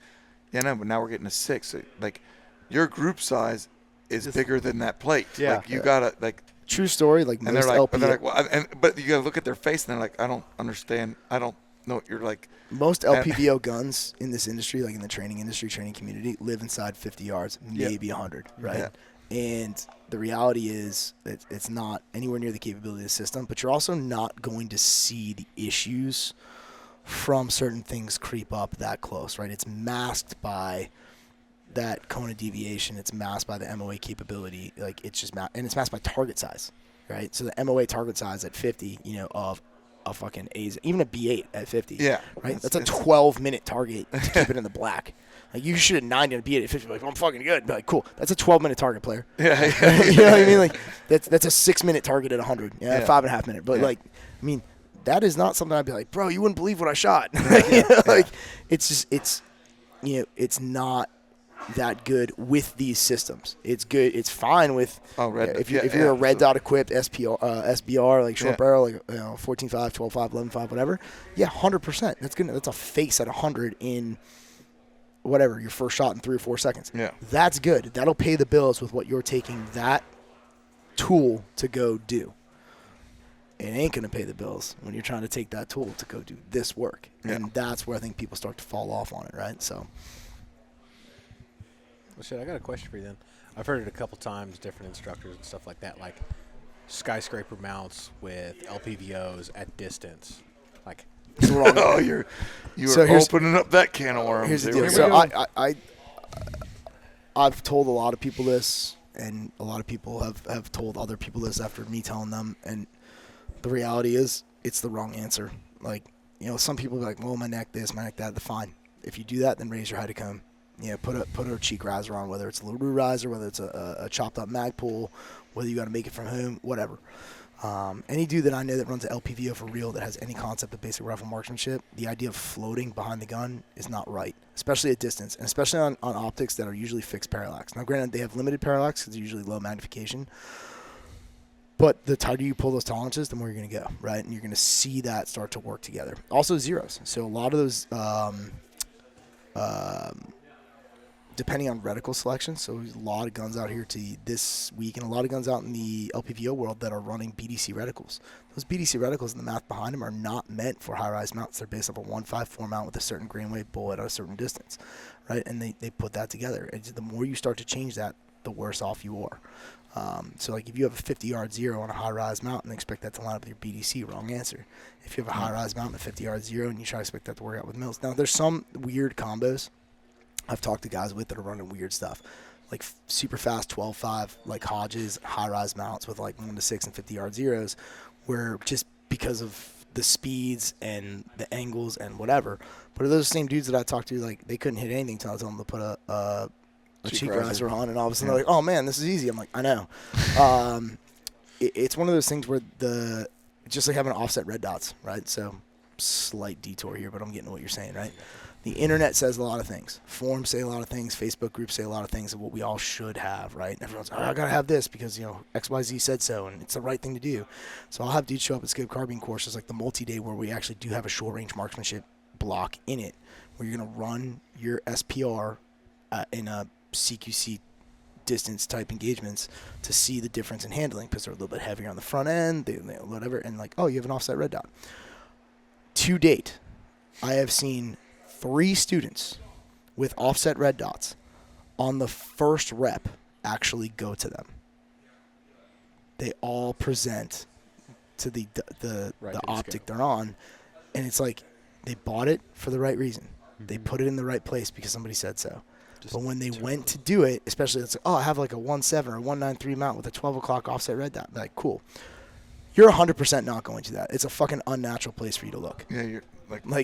yeah, no, but now we're getting a 6. So, like, your group size is bigger than that plate. Yeah. Like, you gotta, like. True story. Like, And most they're like, LP, well, but you gotta look at their face, and they're like, I don't understand. I don't know what you're like. most LPVO guns in this industry, like in the training industry, training community, live inside 50 yards, maybe 100, right? Yeah. And the reality is that it's not anywhere near the capability of the system, but you're also not going to see the issues from certain things creep up that close, right? It's masked by that cone of deviation. It's masked by the MOA capability. Like, it's just and it's masked by target size, right? So the MOA target size at 50, of a fucking A's, even a B8 at 50. Yeah. Right? That's a 12-minute target to keep it in the black. Like, you shoot a 90 and a B8 at 50, like, I'm fucking good. Be like, cool. That's a 12-minute target, player. Yeah. You know what I mean? Like, that's a 6-minute target at 100. Yeah, Yeah. 5.5 minute. But, like, I mean, that is not something I'd be like, bro, you wouldn't believe what I shot. Like, it's just, it's not that good with these systems. It's good. It's fine with if you're a red dot equipped SPR, like short barrel, like 14.5, 12.5, 11.5, whatever. Yeah, 100%. That's good. That's a face at 100 in whatever your first shot in 3 or 4 seconds. Yeah, that's good. That'll pay the bills with what you're taking that tool to go do. It ain't gonna pay the bills when you're trying to take that tool to go do this work, and that's where I think people start to fall off on it, right? So. Well, shit, I got a question for you then. I've heard it a couple times, different instructors and stuff like that, like skyscraper mounts with LPVOs at distance. Like, oh, you are opening up that can of worms. Here's the deal. So I've told a lot of people this, and a lot of people have told other people this after me telling them, and the reality is it's the wrong answer. Like, some people be like, well, my neck this, my neck that. Fine. If you do that, then raise your height of cone. Put a cheek riser on, whether it's a LaRue riser, whether it's a chopped up mag pull, whether you got to make it from home, whatever. Any dude that I know that runs an LPVO for real that has any concept of basic rifle marksmanship, the idea of floating behind the gun is not right, especially at distance, and especially on optics that are usually fixed parallax. Now, granted, they have limited parallax because it's usually low magnification, but the tighter you pull those tolerances, the more you're going to go, right? And you're going to see that start to work together. Also, zeros. So a lot of those depending on reticle selection, so there's a lot of guns out here this week, and a lot of guns out in the LPVO world that are running BDC reticles. Those BDC reticles and the math behind them are not meant for high-rise mounts. They're based off a 154 mount with a certain grain weight bullet at a certain distance, right? And they put that together. And the more you start to change that, the worse off you are. So, like, if you have a 50-yard zero on a high-rise mount and expect that to line up with your BDC, wrong answer. If you have a high-rise mount and a 50-yard zero and you try to expect that to work out with mills. Now, there's some weird combos I've talked to guys with that are running weird stuff, like super fast 12.5, like Hodges, high-rise mounts with like 1 to 6 and 50-yard zeros, where just because of the speeds and the angles and whatever. But are those same dudes that I talked to, like, they couldn't hit anything until I told them to put a cheek riser on, and all of a sudden they're like, oh man, this is easy. I'm like, I know. It's one of those things where just like having offset red dots, right? So slight detour here, but I'm getting to what you're saying, right? The internet says a lot of things. Forums say a lot of things. Facebook groups say a lot of things of what we all should have, right? And everyone's like, I got to have this because, XYZ said so, and it's the right thing to do. So I'll have dudes show up at scope carbine courses like the multi-day where we actually do have a short-range marksmanship block in it where you're going to run your SPR in a CQC distance type engagements to see the difference in handling because they're a little bit heavier on the front end, whatever, and like, oh, you have an offset red dot. To date, I have seen 3 students with offset red dots on the first rep actually go to them. They all present to the optic they're on, and it's like they bought it for the right reason. Mm-hmm. They put it in the right place because somebody said so. But when they went to do it, especially it's like, oh, I have like a 1.7 or 1.93 mount with a 12 o'clock offset red dot. Like, cool. You're 100% not going to that. It's a fucking unnatural place for you to look. Yeah, you're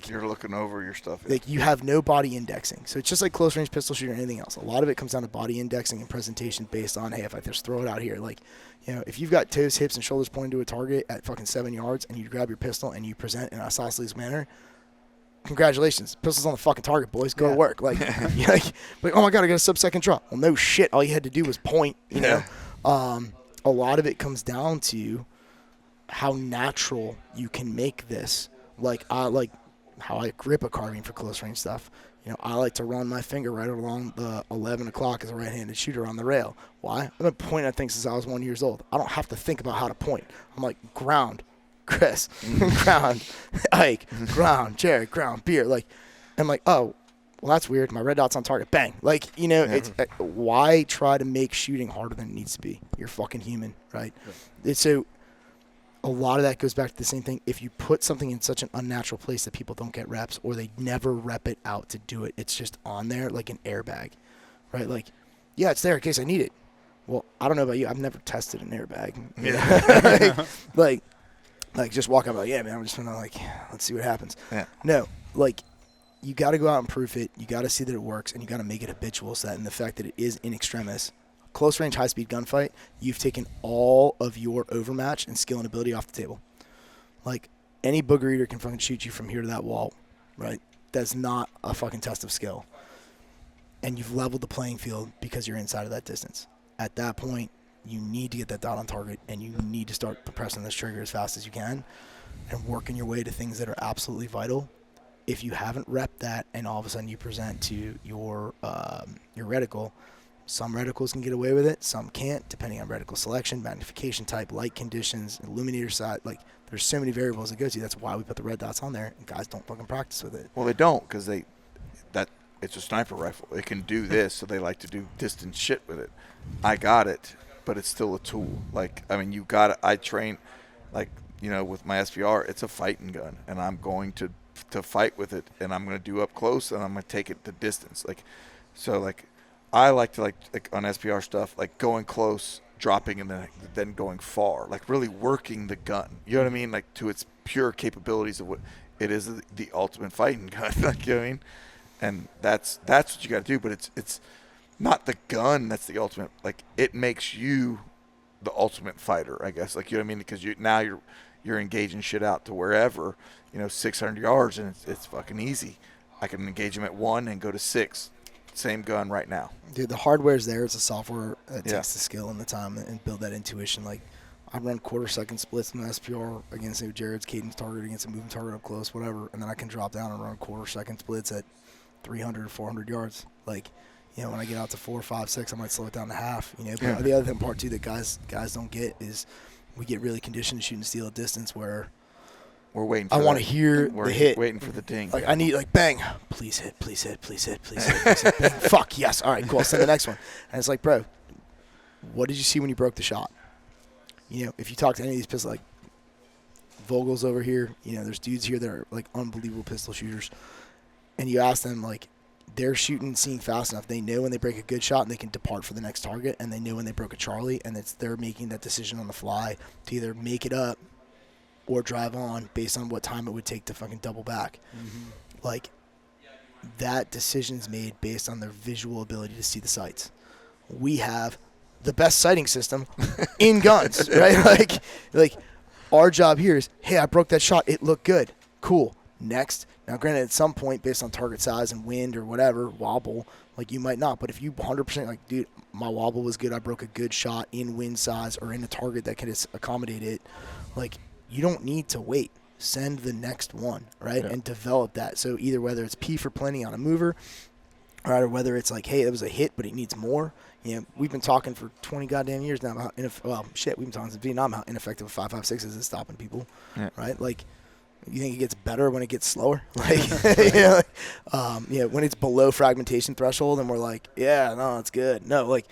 you're looking over your stuff. Like you have no body indexing. So it's just like close range pistol shooting or anything else. A lot of it comes down to body indexing and presentation based on, hey, if I just throw it out here, like, if you've got toes, hips, and shoulders pointing to a target at fucking 7 yards and you grab your pistol and you present in a isosceles manner, congratulations. Pistol's on the fucking target, boys. Go to work. Like, you're like, oh my God, I got a sub-second draw. Well, no shit. All you had to do was point, you know. A lot of it comes down to how natural you can make this. Like how I grip a carbine for close range stuff. I like to run my finger right along the 11 o'clock as a right-handed shooter on the rail. Why? I've been pointing at things since I was 1 year old. I don't have to think about how to point. I'm like, ground, Chris, ground, Ike, ground, Jared, ground, beer. Like, I'm like, oh, well, that's weird. My red dot's on target. Bang. Like, it's why try to make shooting harder than it needs to be? You're fucking human, right? So a lot of that goes back to the same thing. If you put something in such an unnatural place that people don't get reps or they never rep it out to do it, it's just on there like an airbag, right? Like, yeah, it's there in case I need it. Well, I don't know about you. I've never tested an airbag. Yeah. like just walk up like, yeah, man, I'm just going to let's see what happens. Yeah. No, you got to go out and proof it. You got to see that it works, and you got to make it habitual so that in the fact that it is in extremis, close range, high speed gunfight, you've taken all of your overmatch and skill and ability off the table. Like, any booger eater can fucking shoot you from here to that wall, right? That's not a fucking test of skill. And you've leveled the playing field because you're inside of that distance. At that point, you need to get that dot on target, and you need to start pressing this trigger as fast as you can and working your way to things that are absolutely vital. If you haven't repped that and all of a sudden you present to your reticle, some reticles can get away with it, some can't, depending on reticle selection, magnification type, light conditions, illuminator side. Like, there's so many variables that go to. That's why we put the red dots on there, and guys don't fucking practice with it. Well, they don't, because it's a sniper rifle. It can do this, so they like to do distance shit with it. I got it, but it's still a tool. Like, I mean, I train, with my SPR, it's a fighting gun, and I'm going to fight with it, and I'm going to do up close, and I'm going to take it the distance. I like to on SPR stuff, going close, dropping, and then going far, really working the gun. You know what I mean? To its pure capabilities of what it is, the ultimate fighting gun. You know what I mean? And that's what you got to do. But it's not the gun that's the ultimate. It makes you the ultimate fighter, I guess. You know what I mean? Because now you're engaging shit out to wherever, 600 yards, and it's fucking easy. I can engage them at 1 and go to 6. Same gun right now. Dude, the hardware's there. It's a software that takes the skill and the time and build that intuition. I run quarter-second splits in the SPR against Jared's cadence target, against a moving target up close, whatever, and then I can drop down and run quarter-second splits at 300 or 400 yards. When I get out to 4, 5, 6, I might slow it down to half. But the other part too that guys don't get is we get really conditioned to shooting steel at distance where we're waiting. I want to hear the hit. Waiting for the ding. I need bang, please hit, please hit, please hit, please hit, please hit. Bang. Fuck yes. All right, cool. I'll send the next one. And it's bro, what did you see when you broke the shot? If you talk to any of these pistols, Vogel's over here, there's dudes here that are unbelievable pistol shooters, and you ask them they're shooting, seeing fast enough. They know when they break a good shot and they can depart for the next target, and they know when they broke a Charlie, and they're making that decision on the fly to either make it up or drive on based on what time it would take to fucking double back. Mm-hmm. That decision's made based on their visual ability to see the sights. We have the best sighting system in guns, right? Our job here is, hey, I broke that shot. It looked good. Cool. Next. Now, granted, at some point, based on target size and wind or whatever, wobble, like you might not. But if you 100%, like, dude, my wobble was good. I broke a good shot in wind size or in a target that can accommodate it. Like, you don't need to wait. Send the next one, right? Yeah. And develop that. So either whether it's P for plenty on a mover, right, or whether it's like, hey, it was a hit, but it needs more. You know, we've been talking for 20 goddamn years now about, we've been talking since Vietnam how ineffective 5.56 is at stopping people, right? Like, you think it gets better when it gets slower? Like, when it's below fragmentation threshold and we're like, yeah, no, it's good. No, like,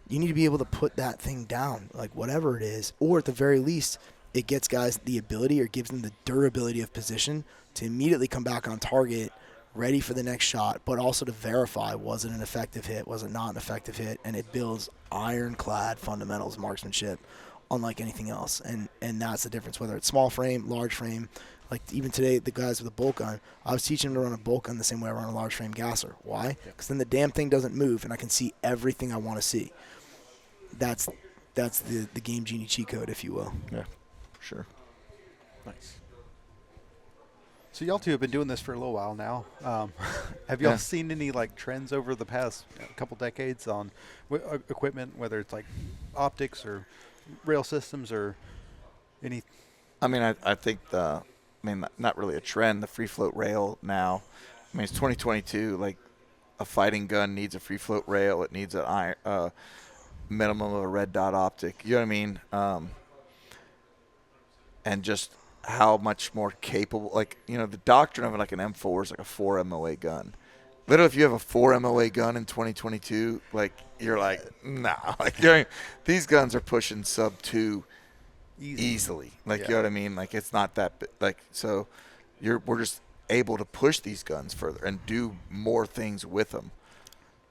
you need to be able to put that thing down, like whatever it is, or at the very least, it gets guys the ability or gives them the durability of position to immediately come back on target, ready for the next shot, but also to verify, was it an effective hit, was it not an effective hit, and it builds ironclad fundamentals marksmanship unlike anything else. And that's the difference, whether it's small frame, large frame. Like even today, the guys with a bolt gun, I was teaching them to run a bolt gun the same way I run a large frame gasser. Why? Because then the damn thing doesn't move, and I can see everything I want to see. That's the Game Genie cheat code, if you will. Yeah, for sure. Nice. So y'all two have been doing this for a little while now. Have y'all seen any like trends over the past couple decades on equipment, whether it's like optics or rail systems or any? I mean, I think not really a trend. The free float rail now. I mean, it's 2022. Like, a fighting gun needs a free float rail. It needs a minimum of a red dot optic. You know what I mean? And just how much more capable, like, you know, the doctrine of like an M4 is like a 4 MOA gun. Literally, if you have a 4 MOA gun in 2022, like, you're like, nah. Like, these guns are pushing sub 2 easily. Like, you know what I mean? Like, it's not that like, so we're just able to push these guns further and do more things with them.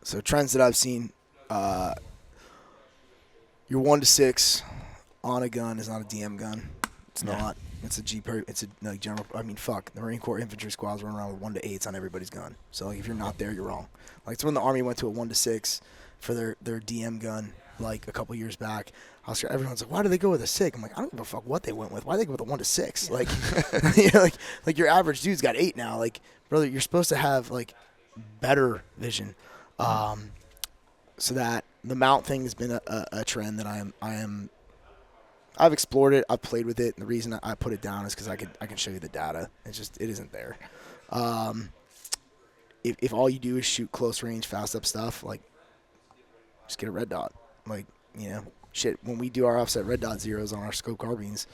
So trends that I've seen, your 1-6 on a gun is not a DM gun. It's not. It's a it's a like general. I mean, fuck. The Marine Corps infantry squads run around with 1-8s on everybody's gun. So like, if you're not there, you're wrong. Like, it's when the Army went to a 1-6 for their DM gun like a couple years back. Everyone's like, why do they go with a 6? I'm like, I don't give a fuck what they went with. Why do they go with a 1-6? Like, you know, like your average dude's got 8 now. Like, brother, you're supposed to have like better vision. So that the mount thing has been a trend that I've explored it. I've played with it. And the reason I put it down is because I can show you the data. It isn't there. If all you do is shoot close range, fast up stuff, like, just get a red dot. Like, you know, shit, when we do our offset red dot zeros on our scope carbines,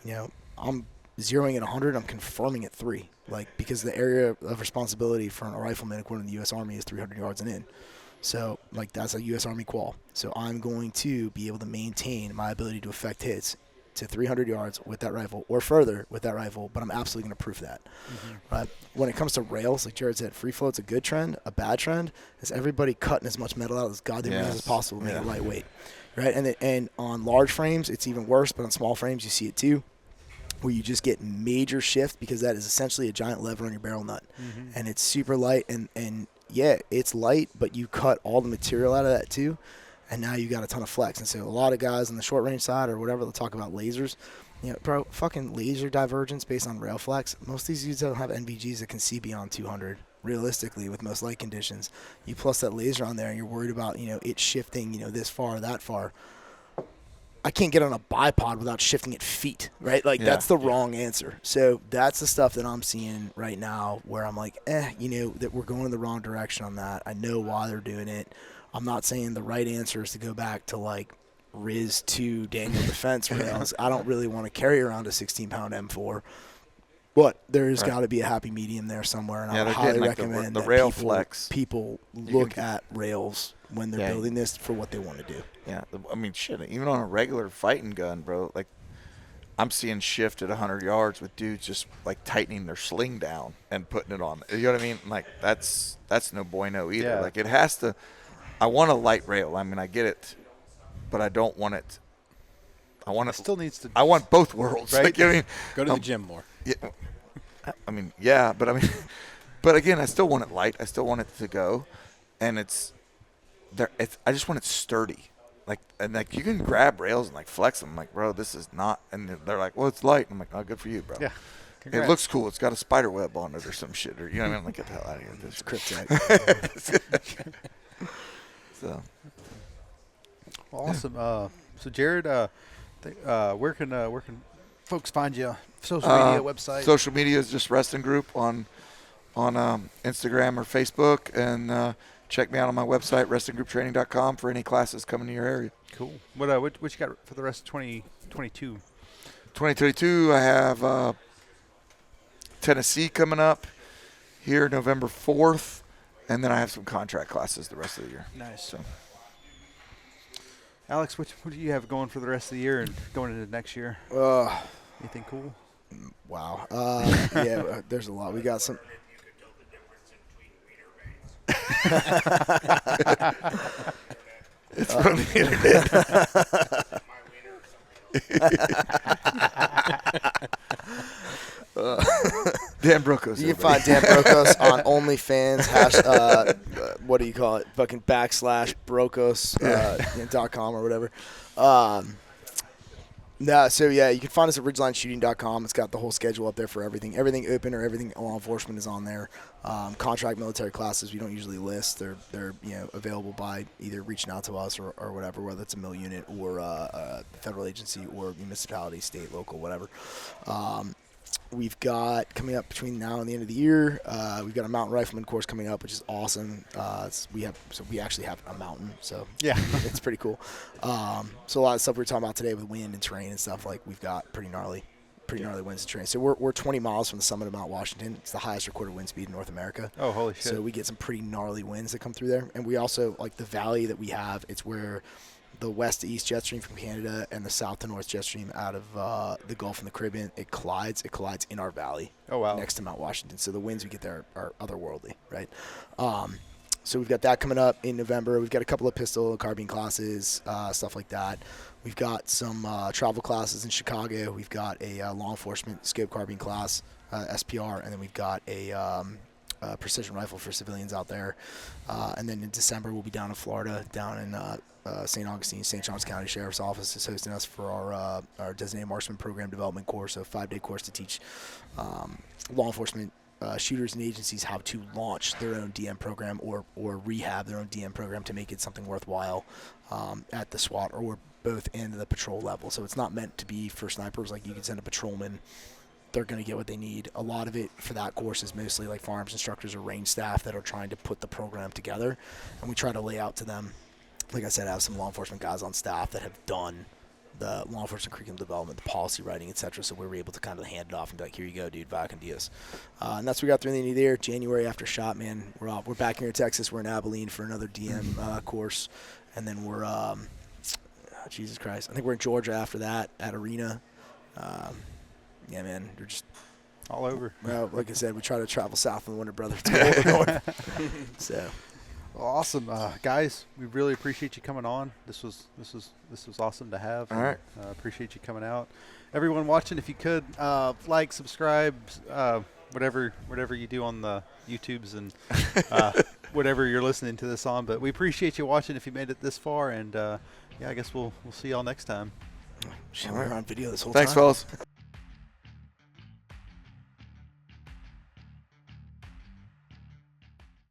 you know, I'm zeroing at 100, I'm confirming at 3. Like, because the area of responsibility for a rifleman according to the U.S. Army is 300 yards and in. So, like, that's a U.S. Army qual. So I'm going to be able to maintain my ability to affect hits to 300 yards with that rifle or further with that rifle, but I'm absolutely going to proof that. Right? When it comes to rails, like Jared said, free float's a good trend. A bad trend is everybody cutting as much metal out of this goddamn rails as possible to make it lightweight. Right? And on large frames, it's even worse, but on small frames, you see it too, where you just get major shift because that is essentially a giant lever on your barrel nut. And it's super light, and yeah, it's light, but you cut all the material out of that too, and now you got a ton of flex. And so a lot of guys on the short range side or whatever, they'll talk about lasers. You know, bro, fucking laser divergence based on rail flex. Most of these dudes don't have NVGs that can see beyond 200 realistically with most light conditions. You plus that laser on there and you're worried about, you know, it shifting, you know, this far or that far. I can't get on a bipod without shifting it feet, right? Like, that's the wrong answer. So that's the stuff that I'm seeing right now where I'm like, you know, that we're going in the wrong direction on that. I know why they're doing it. I'm not saying the right answer is to go back to, like, Riz 2 Daniel Defense rails. I don't really want to carry around a 16-pound M4. But there's got to be a happy medium there somewhere, and I would highly recommend the that rail flex. People look at rails when they're building this for what they want to do. Yeah, I mean, shit, even on a regular fighting gun, bro, like, I'm seeing shift at 100 yards with dudes just, like, tightening their sling down and putting it on. You know what I mean? Like, that's no bueno either. Yeah. Like, it has to – I want a light rail. I mean, I get it, but I don't want it – I want it – still needs to – I want both worlds. Right? Like, I mean, Go to the gym more. Yeah, I mean, yeah, but I mean, but again, I still want it light. I still want it to go, and it's there. I just want it sturdy, like, and like you can grab rails and like flex them. I'm like, bro, this is not. And they're like, well, it's light. I'm like, oh, good for you, bro. Yeah. Congrats. It looks cool. It's got a spider web on it or some shit. Or, you know what I mean? Like, get the hell out of here. It's cryptic. So. Awesome. So Jared, where can folks find you? Social media, website. Social media is just Reston Group on Instagram or Facebook, and check me out on my website restongrouptraining.com for any classes coming to your area. Cool. What you got for the rest of 2022? 2022, I have Tennessee coming up here November 4th, and then I have some contract classes the rest of the year. Nice. So. Alex, what do you have going for the rest of the year and going into next year? Anything cool? Wow. Yeah, there's a lot. We got some. It's from the internet. Dan Brokos. You can find Dan Brokos on OnlyFans. What do you call it? Fucking /Brokos .com or whatever. So yeah, you can find us at ridgelinesshooting.com. It's got the whole schedule up there for everything. Everything open or everything law enforcement is on there. Contract military classes we don't usually list. They're available by either reaching out to us or whatever, whether it's a mill unit or a federal agency or municipality, state, local, whatever. We've got coming up between now and the end of the year. We've got a mountain rifleman course coming up, which is awesome. We actually have a mountain, so yeah, it's pretty cool. So a lot of stuff we were talking about today with wind and terrain and stuff, like we've got pretty gnarly winds and terrain. So we're 20 miles from the summit of Mount Washington. It's the highest recorded wind speed in North America. Oh, holy shit! So we get some pretty gnarly winds that come through there, and we also like the valley that we have. It's where the west to east jet stream from Canada and the south to north jet stream out of the Gulf and the Caribbean, it collides in our valley. Oh, wow. Next to Mount Washington. So the winds we get there are otherworldly, right? So we've got that coming up in November. We've got a couple of pistol and carbine classes, stuff like that. We've got some travel classes in Chicago. We've got a law enforcement scope carbine class, SPR, and then we've got a precision rifle for civilians out there. And then in December, we'll be down in Florida, down in St. Augustine, St. Johns County Sheriff's Office is hosting us for our designated marksman program development course, a 5-day course to teach law enforcement shooters and agencies how to launch their own DM program or rehab their own DM program to make it something worthwhile at the SWAT or both end of the patrol level. So it's not meant to be for snipers. Like you can send a patrolman, they're going to get what they need. A lot of it for that course is mostly like firearms instructors or range staff that are trying to put the program together, and we try to lay out to them. Like I said, I have some law enforcement guys on staff that have done the law enforcement curriculum development, the policy writing, etc. So we were able to kind of hand it off and be like, here you go, dude, back and Diaz. And that's what we got through the end of the year. January after shot, man, we're off. We're back here in Texas. We're in Abilene for another DM course. And then we're, Jesus Christ, I think we're in Georgia after that at Arena. Yeah, man, we're just all over. Well, like I said, we try to travel south in the winter, brother, to the north. So. Well, awesome, guys. We really appreciate you coming on. This was awesome to have. All right. Appreciate you coming out. Everyone watching, if you could like, subscribe, whatever you do on the YouTubes and whatever you're listening to this on. But we appreciate you watching if you made it this far. And yeah, I guess we'll see y'all next time. Shit, we're on video this whole time. Thanks, fellas.